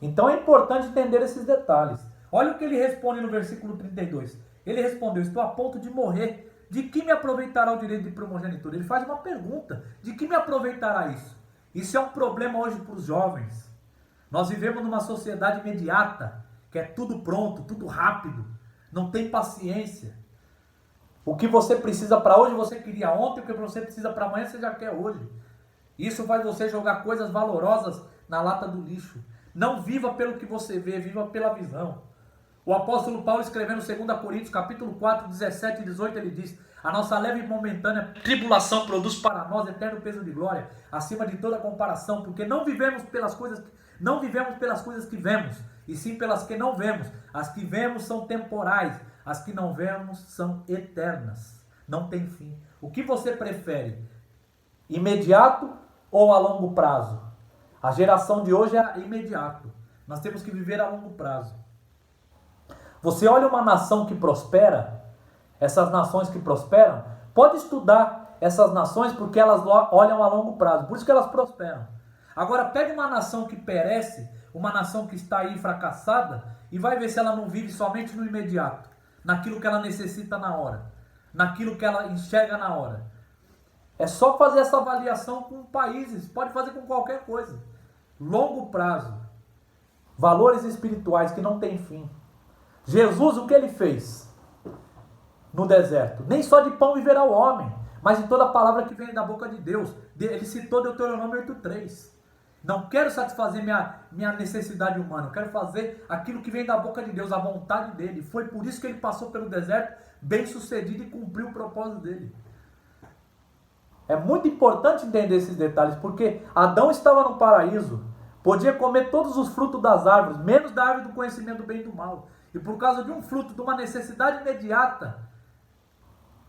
Então é importante entender esses detalhes. Olha o que ele responde no versículo 32. Ele respondeu, estou a ponto de morrer. De que me aproveitará o direito de primogenitura? Ele faz uma pergunta. De que me aproveitará isso? Isso é um problema hoje para os jovens. Nós vivemos numa sociedade imediata, que é tudo pronto, tudo rápido. Não tem paciência. O que você precisa para hoje, você queria ontem. O que você precisa para amanhã, você já quer hoje. Isso faz você jogar coisas valorosas na lata do lixo. Não viva pelo que você vê, viva pela visão. O apóstolo Paulo, escrevendo 2 Coríntios, capítulo 4, 17 e 18, ele diz, a nossa leve e momentânea tribulação produz para nós eterno peso de glória, acima de toda comparação, porque não vivemos pelas coisas que vemos, e sim pelas que não vemos. As que vemos são temporais, as que não vemos são eternas, não tem fim. O que você prefere? Imediato ou a longo prazo? A geração de hoje é imediato. Nós temos que viver a longo prazo. Você olha uma nação que prospera, essas nações que prosperam, pode estudar essas nações porque elas olham a longo prazo, por isso que elas prosperam. Agora pega uma nação que perece, uma nação que está aí fracassada, e vai ver se ela não vive somente no imediato, naquilo que ela necessita na hora, naquilo que ela enxerga na hora. É só fazer essa avaliação com países, pode fazer com qualquer coisa. Longo prazo, valores espirituais que não têm fim. Jesus, o que ele fez no deserto? Nem só de pão viverá o homem, mas de toda a palavra que vem da boca de Deus. Ele citou Deuteronômio 8:3. Não quero satisfazer minha necessidade humana, eu quero fazer aquilo que vem da boca de Deus, a vontade dele. Foi por isso que ele passou pelo deserto bem sucedido e cumpriu o propósito dele. É muito importante entender esses detalhes, porque Adão estava no paraíso, podia comer todos os frutos das árvores, menos da árvore do conhecimento do bem e do mal. E por causa de um fruto, de uma necessidade imediata,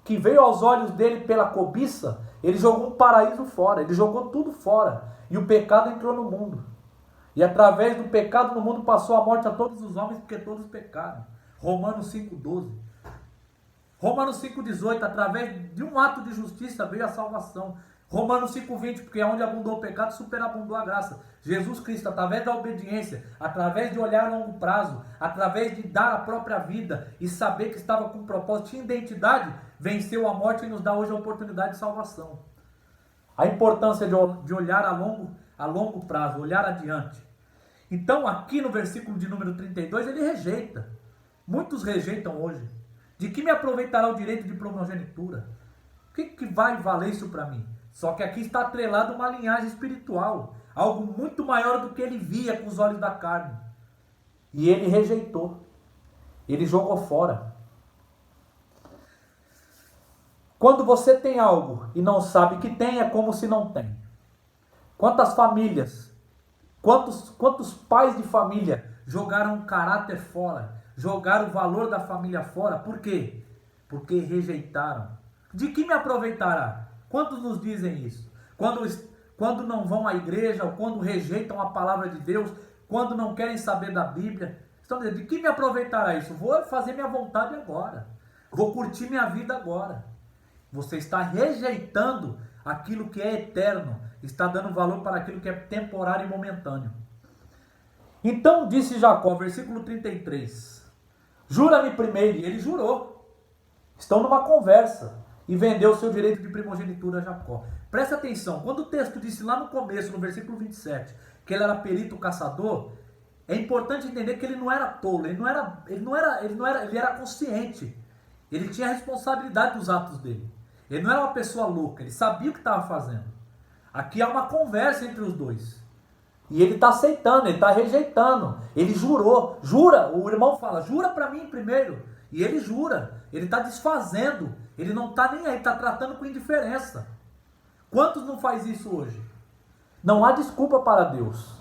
que veio aos olhos dele pela cobiça, ele jogou um paraíso fora, ele jogou tudo fora. E o pecado entrou no mundo. E através do pecado no mundo passou a morte a todos os homens, porque todos pecaram. Romanos 5:12. Romanos 5:18, através de um ato de justiça veio a salvação. Romanos 5,20, porque onde abundou o pecado, superabundou a graça. Jesus Cristo, através da obediência, através de olhar a longo prazo, através de dar a própria vida e saber que estava com propósito, tinha identidade, venceu a morte e nos dá hoje a oportunidade de salvação. A importância de olhar a longo prazo, olhar adiante. Então, aqui no versículo de número 32, ele rejeita. Muitos rejeitam hoje. De que me aproveitará o direito de primogenitura? O que vai valer isso para mim? Só que aqui está atrelado uma linhagem espiritual, algo muito maior do que ele via com os olhos da carne. E ele rejeitou. Ele jogou fora. Quando você tem algo e não sabe que tem, é como se não tem. Quantas famílias, quantos pais de família jogaram o caráter fora, jogaram o valor da família fora? Por quê? Porque rejeitaram. De que me aproveitará? Quantos nos dizem isso? Quando não vão à igreja, ou quando rejeitam a palavra de Deus, quando não querem saber da Bíblia, estão dizendo, de que me aproveitará isso? Vou fazer minha vontade agora. Vou curtir minha vida agora. Você está rejeitando aquilo que é eterno, está dando valor para aquilo que é temporário e momentâneo. Então disse Jacó, versículo 33, jura-me primeiro, e ele jurou. Estão numa conversa. E vendeu o seu direito de primogenitura a Jacó. Presta atenção, quando o texto disse lá no começo, no versículo 27, que ele era perito caçador, é importante entender que ele não era tolo, ele era consciente. Ele tinha a responsabilidade dos atos dele. Ele não era uma pessoa louca, ele sabia o que estava fazendo. Aqui há uma conversa entre os dois. E ele está aceitando, ele está rejeitando. Ele jurou, jura, o irmão fala, jura para mim primeiro. E ele jura, ele está desfazendo, ele não está nem aí, está tratando com indiferença. Quantos não faz isso hoje? Não há desculpa para Deus.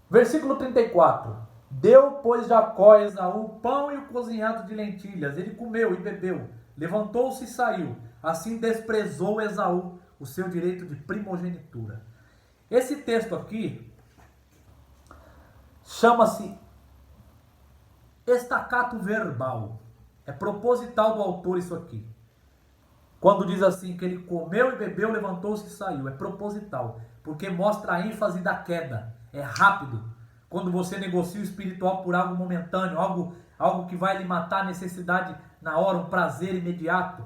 Versículo 34. Deu, pois, Jacó a Esaú o pão e o cozinhado de lentilhas. Ele comeu e bebeu, levantou-se e saiu. Assim desprezou Esaú o seu direito de primogenitura. Esse texto aqui chama-se estacato verbal. É proposital do autor isso aqui. Quando diz assim que ele comeu e bebeu, levantou-se e saiu. É proposital, porque mostra a ênfase da queda. É rápido. Quando você negocia o espiritual por algo momentâneo, algo que vai lhe matar a necessidade na hora, um prazer imediato.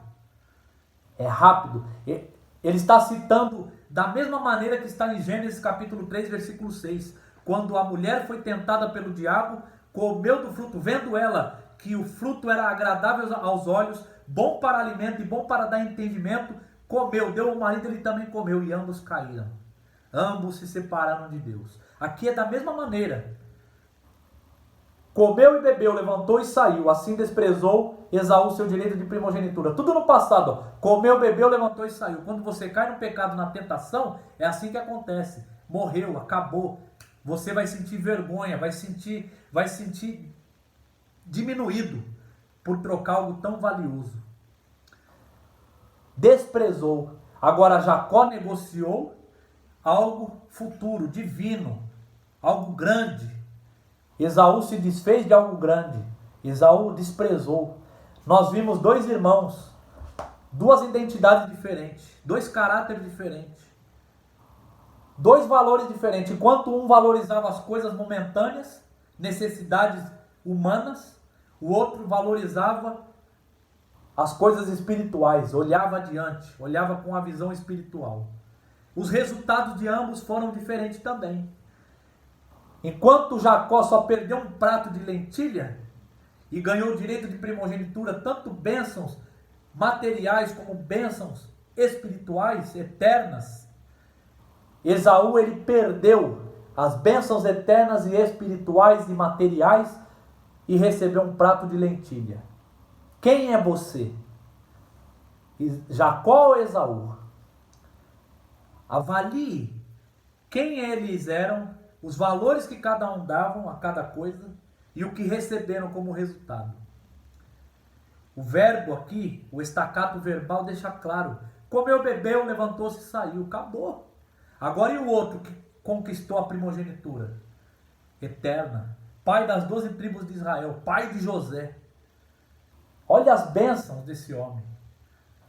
É rápido. Ele está citando da mesma maneira que está em Gênesis capítulo 3, versículo 6. Quando a mulher foi tentada pelo diabo, comeu do fruto, vendo ela que o fruto era agradável aos olhos, bom para alimento e bom para dar entendimento, comeu, deu ao marido, ele também comeu, e ambos caíram. Ambos se separaram de Deus. Aqui é da mesma maneira. Comeu e bebeu, levantou e saiu, assim desprezou Esaú seu direito de primogenitura. Tudo no passado, ó. Comeu, bebeu, levantou e saiu. Quando você cai no pecado, na tentação, é assim que acontece. Morreu, acabou. Você vai sentir vergonha, vai sentir diminuído por trocar algo tão valioso. Desprezou. Agora Jacó negociou algo futuro, divino, algo grande. Esaú se desfez de algo grande. Esaú desprezou. Nós vimos dois irmãos, duas identidades diferentes, dois caráteres diferentes, dois valores diferentes. Enquanto um valorizava as coisas momentâneas, necessidades humanas, o outro valorizava as coisas espirituais, olhava adiante, olhava com a visão espiritual. Os resultados de ambos foram diferentes também. Enquanto Jacó só perdeu um prato de lentilha e ganhou o direito de primogenitura, tanto bênçãos materiais como bênçãos espirituais, eternas, Esaú ele perdeu as bênçãos eternas e espirituais e materiais e recebeu um prato de lentilha. Quem é você? Jacó ou Esaú? Avalie quem eles eram, os valores que cada um davam a cada coisa e o que receberam como resultado. O verbo aqui, o estacato verbal deixa claro. Comeu, bebeu, levantou-se e saiu. Acabou. Agora e o outro que conquistou a primogenitura? Eterna. Pai das 12 tribos de Israel. Pai de José. Olha as bênçãos desse homem.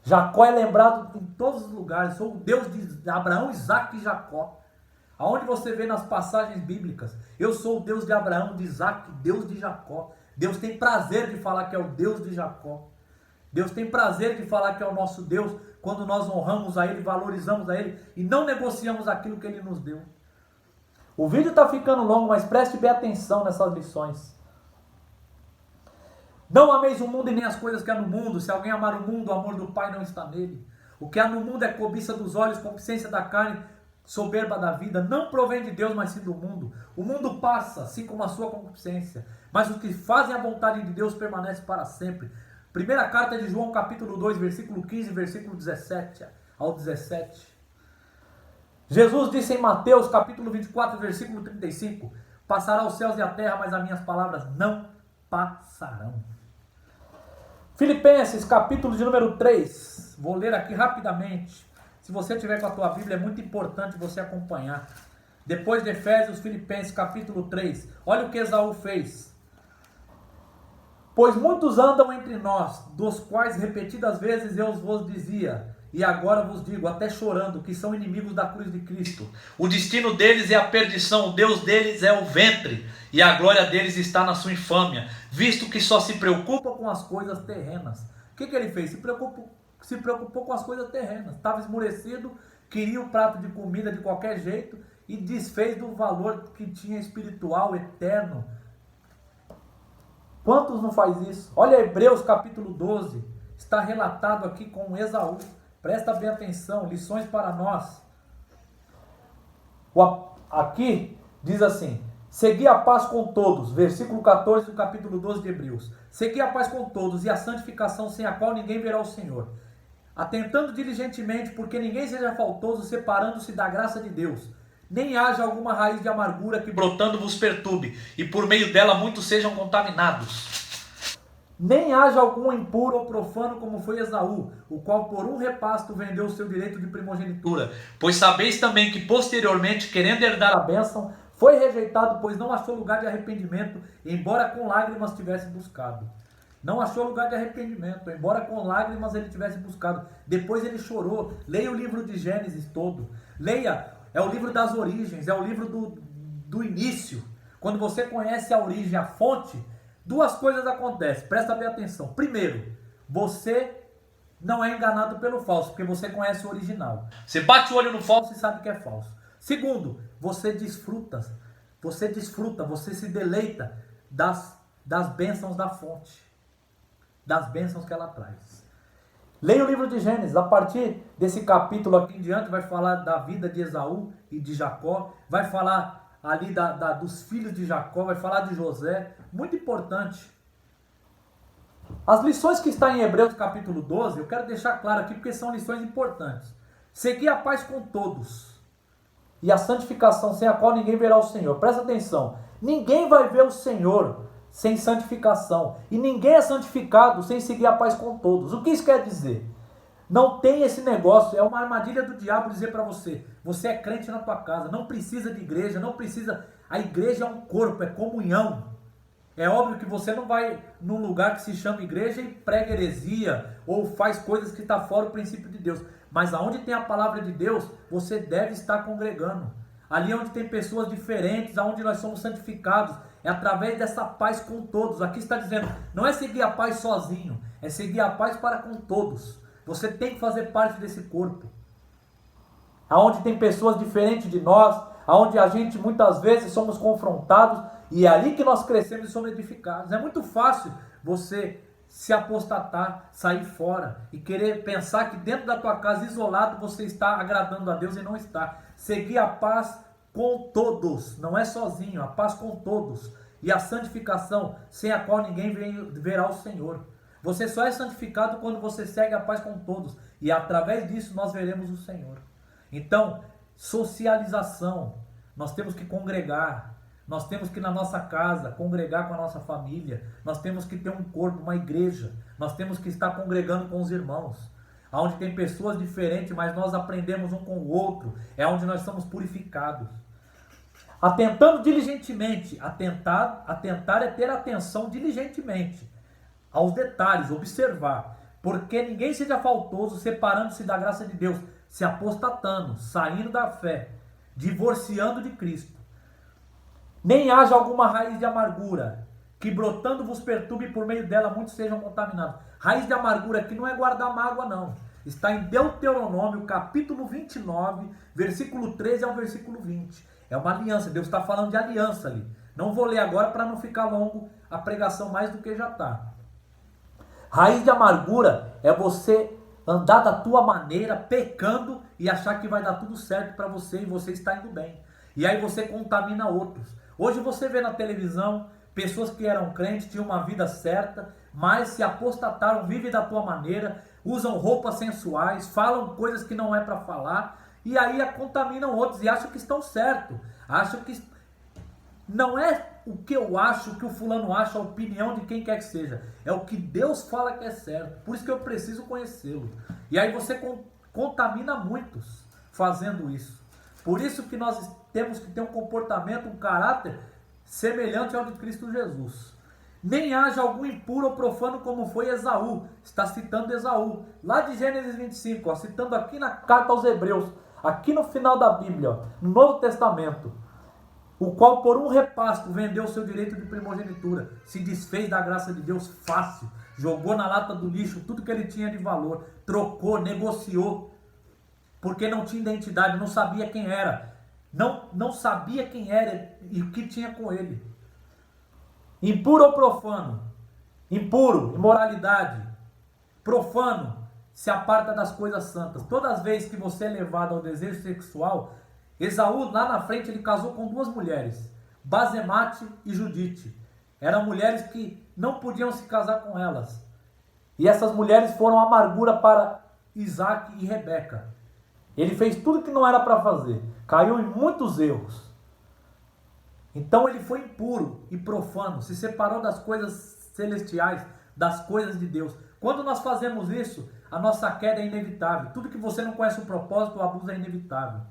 Jacó é lembrado em todos os lugares. Sou o Deus de Abraão, Isaac e Jacó. Aonde você vê nas passagens bíblicas, eu sou o Deus de Abraão, de Isaac, Deus de Jacó. Deus tem prazer de falar que é o Deus de Jacó. Deus tem prazer de falar que é o nosso Deus quando nós honramos a Ele, valorizamos a Ele e não negociamos aquilo que Ele nos deu. O vídeo está ficando longo, mas preste bem atenção nessas lições. Não ameis o mundo e nem as coisas que há no mundo. Se alguém amar o mundo, o amor do Pai não está nele. O que há no mundo é cobiça dos olhos, concupiscência da carne, soberba da vida. Não provém de Deus, mas sim do mundo. O mundo passa, assim como a sua concupiscência. Mas os que fazem a vontade de Deus permanecem para sempre. Primeira carta de João, capítulo 2, versículo 15, versículo 17 ao 17. Jesus disse em Mateus, capítulo 24, versículo 35, passará os céus e a terra, mas as minhas palavras não passarão. Filipenses, capítulo de número 3, vou ler aqui rapidamente. Se você tiver com a tua Bíblia, é muito importante você acompanhar. Depois de Efésios, Filipenses, capítulo 3, olha o que Esaú fez. Pois muitos andam entre nós, dos quais repetidas vezes eu vos dizia, e agora vos digo, até chorando, que são inimigos da cruz de Cristo. O destino deles é a perdição, o Deus deles é o ventre, e a glória deles está na sua infâmia, visto que só se preocupam com as coisas terrenas. O que ele fez? Se preocupou com as coisas terrenas. Estava esmurecido, queria o prato de comida de qualquer jeito, e desfez do valor que tinha espiritual, eterno. Quantos não faz isso? Olha Hebreus capítulo 12, está relatado aqui com Esaú. Presta bem atenção, lições para nós. Aqui diz assim, segui a paz com todos, versículo 14 do capítulo 12 de Hebreus. Segui a paz com todos e a santificação sem a qual ninguém verá o Senhor. Atentando diligentemente, porque ninguém seja faltoso, separando-se da graça de Deus. Nem haja alguma raiz de amargura que brotando vos perturbe, e por meio dela muitos sejam contaminados. Nem haja algum impuro ou profano como foi Esaú, o qual por um repasto vendeu o seu direito de primogenitura. Pois sabeis também que posteriormente, querendo herdar a bênção, foi rejeitado, pois não achou lugar de arrependimento, embora com lágrimas tivesse buscado. Não achou lugar de arrependimento, embora com lágrimas ele tivesse buscado. Depois ele chorou. Leia o livro de Gênesis todo. Leia, é o livro das origens, é o livro do início. Quando você conhece a origem, a fonte, duas coisas acontecem. Presta bem atenção. Primeiro, você não é enganado pelo falso, porque você conhece o original. Você bate o olho no falso e sabe que é falso. Segundo, você desfruta, você se deleita das bênçãos da fonte. Das bênçãos que ela traz. Leia o livro de Gênesis, a partir desse capítulo aqui em diante vai falar da vida de Esaú e de Jacó, vai falar ali dos filhos de Jacó, vai falar de José, muito importante. As lições que estão em Hebreus capítulo 12, eu quero deixar claro aqui porque são lições importantes. Segui a paz com todos e a santificação sem a qual ninguém verá o Senhor. Presta atenção, ninguém vai ver o Senhor sem santificação. E ninguém é santificado sem seguir a paz com todos. O que isso quer dizer? Não tem esse negócio, é uma armadilha do diabo dizer para você, você é crente na tua casa, não precisa de igreja, não precisa, a igreja é um corpo, é comunhão. É óbvio que você não vai num lugar que se chama igreja e prega heresia, ou faz coisas que está fora do princípio de Deus. Mas aonde tem a palavra de Deus, você deve estar congregando. Ali onde tem pessoas diferentes, aonde nós somos santificados, é através dessa paz com todos. Aqui está dizendo, não é seguir a paz sozinho, é seguir a paz para com todos. Você tem que fazer parte desse corpo. Aonde tem pessoas diferentes de nós, aonde a gente muitas vezes somos confrontados, e é ali que nós crescemos e somos edificados. É muito fácil você se apostatar, sair fora e querer pensar que dentro da tua casa, isolado, você está agradando a Deus e não está. Seguir a paz com todos, não é sozinho, a paz com todos, e a santificação, sem a qual ninguém verá o Senhor. Você só é santificado quando você segue a paz com todos, e através disso nós veremos o Senhor. Então, socialização, nós temos que congregar, nós temos que ir na nossa casa, congregar com a nossa família, nós temos que ter um corpo, uma igreja, nós temos que estar congregando com os irmãos. Onde tem pessoas diferentes, mas nós aprendemos um com o outro, é onde nós somos purificados. Atentando diligentemente, atentar é ter atenção diligentemente, aos detalhes, observar, Porque ninguém seja faltoso, separando-se da graça de Deus, se apostatando, saindo da fé, divorciando de Cristo. Nem haja alguma raiz de amargura, que brotando vos perturbe e por meio dela muitos sejam contaminados. Raiz de amargura aqui não é guardar mágoa, não. Está em Deuteronômio, capítulo 29, versículo 13 ao versículo 20. É uma aliança, Deus está falando de aliança ali. Não vou ler agora para não ficar longo a pregação mais do que já está. Raiz de amargura é você andar da tua maneira, pecando e achar que vai dar tudo certo para você e você está indo bem. E aí você contamina outros. Hoje você vê na televisão pessoas que eram crentes, tinham uma vida certa, mas se apostataram, vivem da tua maneira, usam roupas sensuais, falam coisas que não é para falar, e aí contaminam outros e acham que estão certos. Acham que não é o que eu acho, o que o fulano acha, a opinião de quem quer que seja. É o que Deus fala que é certo. Por isso que eu preciso conhecê-lo. E aí você contamina muitos fazendo isso. Por isso que nós temos que ter um comportamento, um caráter semelhante ao de Cristo Jesus. Nem haja algum impuro ou profano como foi Esaú. Está citando Esaú. Lá de Gênesis 25, ó, citando aqui na carta aos Hebreus, aqui no final da Bíblia, ó, no Novo Testamento. O qual por um repasto vendeu o seu direito de primogenitura, se desfez da graça de Deus fácil, jogou na lata do lixo tudo que ele tinha de valor, trocou, negociou, porque não tinha identidade, não sabia quem era, não sabia quem era e o que tinha com ele. Impuro ou profano? Impuro, imoralidade. Profano, se aparta das coisas santas. Todas as vezes que você é levado ao desejo sexual, Esaú, lá na frente, ele casou com duas mulheres, Basemate e Judite. Eram mulheres que não podiam se casar com elas. E essas mulheres foram amargura para Isaac e Rebeca. Ele fez tudo que não era para fazer. Caiu em muitos erros. Então ele foi impuro e profano, se separou das coisas celestiais, das coisas de Deus. Quando nós fazemos isso, a nossa queda é inevitável. Tudo que você não conhece o propósito, o abuso é inevitável.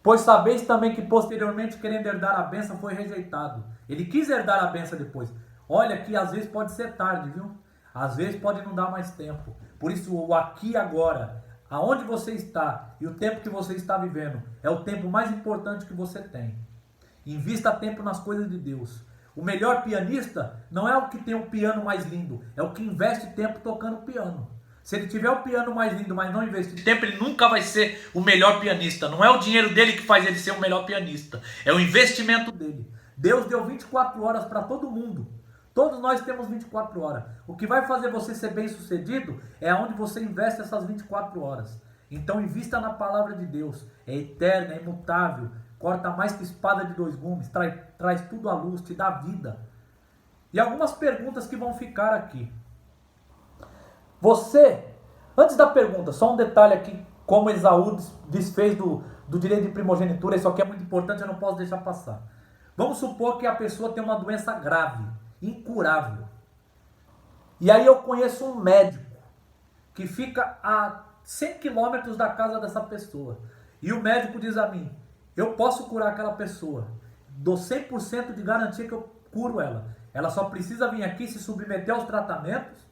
Pois sabeis também que posteriormente, querendo herdar a bênção, foi rejeitado. Ele quis herdar a bênção depois. Olha que às vezes pode ser tarde, viu? Às vezes pode não dar mais tempo. Por isso o aqui e agora, aonde você está e o tempo que você está vivendo, é o tempo mais importante que você tem. Invista tempo nas coisas de Deus. O melhor pianista não é o que tem o piano mais lindo, é o que investe tempo tocando piano. Se ele tiver o piano mais lindo, mas não investir tempo, ele nunca vai ser o melhor pianista. Não é o dinheiro dele que faz ele ser o melhor pianista. É o investimento dele. Deus deu 24 horas para todo mundo. Todos nós temos 24 horas. O que vai fazer você ser bem sucedido é onde você investe essas 24 horas. Então invista na palavra de Deus. É eterna, é imutável. Corta mais que espada de dois gumes. Traz tudo à luz, te dá vida. E algumas perguntas que vão ficar aqui. Você, antes da pergunta, só um detalhe aqui, como Esaú desfez do direito de primogenitura, isso aqui é muito importante, eu não posso deixar passar. Vamos supor que a pessoa tem uma doença grave, incurável. E aí eu conheço um médico que fica a 100 quilômetros da casa dessa pessoa. E o médico diz a mim, eu posso curar aquela pessoa, dou 100% de garantia que eu curo ela. Ela só precisa vir aqui, se submeter aos tratamentos,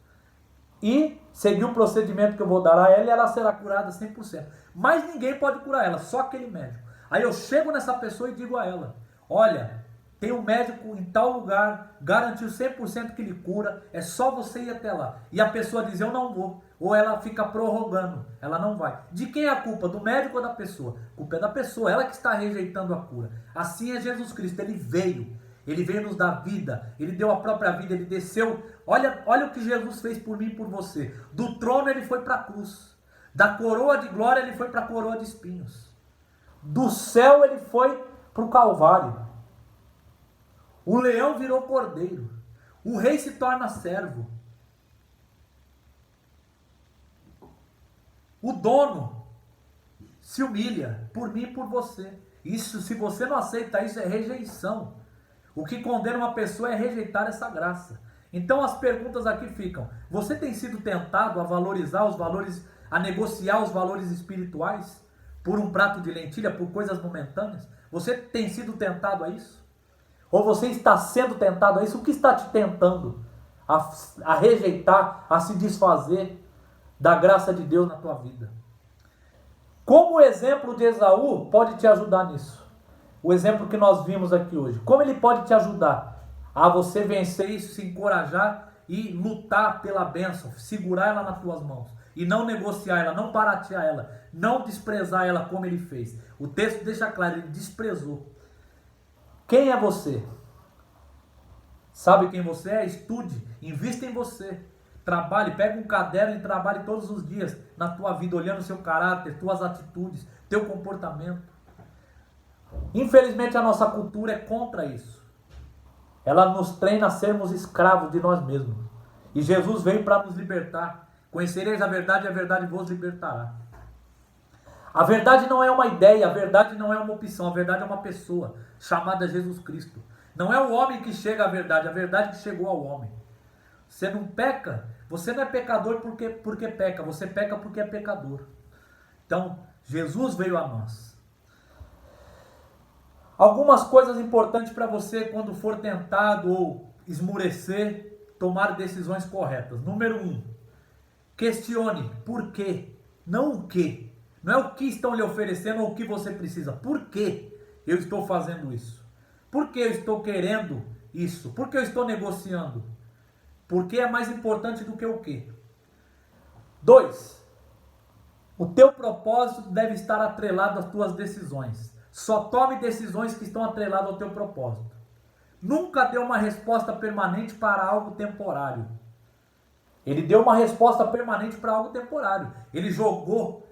e seguir o procedimento que eu vou dar a ela e ela será curada 100%. Mas ninguém pode curar ela, só aquele médico. Aí eu chego nessa pessoa e digo a ela, olha, tem um médico em tal lugar, garantiu 100% que lhe cura, é só você ir até lá. E a pessoa diz, eu não vou. Ou ela fica prorrogando, ela não vai. De quem é a culpa? Do médico ou da pessoa? A culpa é da pessoa, ela que está rejeitando a cura. Assim é Jesus Cristo, ele veio nos dar vida, ele deu a própria vida, ele desceu. Olha o que Jesus fez por mim e por você. Do trono ele foi para a cruz. Da coroa de glória ele foi para a coroa de espinhos. Do céu ele foi para o Calvário. O leão virou cordeiro. O rei se torna servo. O dono se humilha por mim e por você. Isso, se você não aceita isso, é rejeição. O que condena uma pessoa é rejeitar essa graça. Então as perguntas aqui ficam, você tem sido tentado a valorizar os valores, a negociar os valores espirituais por um prato de lentilha, por coisas momentâneas? Você tem sido tentado a isso? Ou você está sendo tentado a isso? O que está te tentando? a rejeitar, a se desfazer da graça de Deus na tua vida. Como o exemplo de Esaú pode te ajudar nisso? O exemplo que nós vimos aqui hoje. Como ele pode te ajudar a você vencer isso, se encorajar e lutar pela bênção, segurar ela nas tuas mãos e não negociar ela, não baratear ela, não desprezar ela como ele fez. O texto deixa claro, ele desprezou. Quem é você? Sabe quem você é? Estude, invista em você. Trabalhe, pega um caderno e trabalhe todos os dias na tua vida, olhando o seu caráter, tuas atitudes, teu comportamento. Infelizmente a nossa cultura é contra isso. Ela nos treina a sermos escravos de nós mesmos. E Jesus veio para nos libertar. Conhecereis a verdade e a verdade vos libertará. A verdade não é uma ideia, a verdade não é uma opção, a verdade é uma pessoa chamada Jesus Cristo. Não é o homem que chega à verdade, a verdade que chegou ao homem. Você não peca, você não é pecador porque peca, você peca porque é pecador. Então, Jesus veio a nós. Algumas coisas importantes para você quando for tentado ou esmurecer, tomar decisões corretas. Número 1, questione por quê, não o quê. Não é o que estão lhe oferecendo ou o que você precisa. Por que eu estou fazendo isso? Por que eu estou querendo isso? Por que eu estou negociando? Porque é mais importante do que o quê? 2. O teu propósito deve estar atrelado às tuas decisões. Só tome decisões que estão atreladas ao teu propósito. Nunca dê uma resposta permanente para algo temporário. Ele deu uma resposta permanente para algo temporário. Ele jogou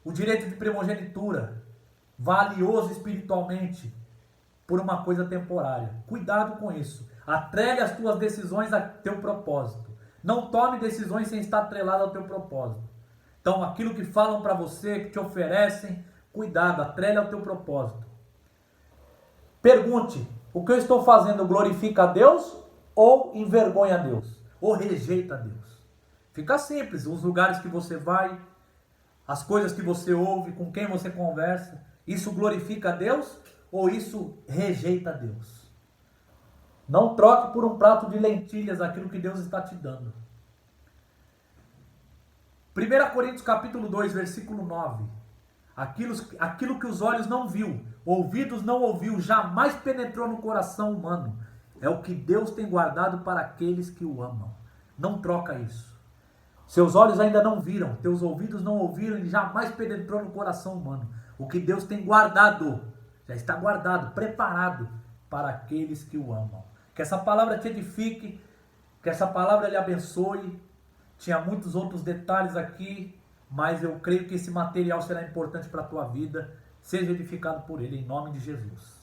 o direito de primogenitura, valioso espiritualmente, por uma coisa temporária. Cuidado com isso. Atrele as tuas decisões a teu propósito. Não tome decisões sem estar atrelado ao teu propósito. Então, aquilo que falam para você, que te oferecem, cuidado, atrele ao teu propósito. Pergunte, o que eu estou fazendo glorifica a Deus ou envergonha a Deus? Ou rejeita a Deus? Fica simples, os lugares que você vai, as coisas que você ouve, com quem você conversa, isso glorifica a Deus ou isso rejeita a Deus? Não troque por um prato de lentilhas aquilo que Deus está te dando. 1 Coríntios capítulo 2, versículo 9. Aquilo que os olhos não viu, ouvidos não ouviu, jamais penetrou no coração humano. É o que Deus tem guardado para aqueles que o amam. Não troca isso. Seus olhos ainda não viram, teus ouvidos não ouviram e jamais penetrou no coração humano. O que Deus tem guardado, já está guardado, preparado para aqueles que o amam. Que essa palavra te edifique, que essa palavra lhe abençoe. Tinha muitos outros detalhes aqui, mas eu creio que esse material será importante para a tua vida. Seja edificado por ele, em nome de Jesus.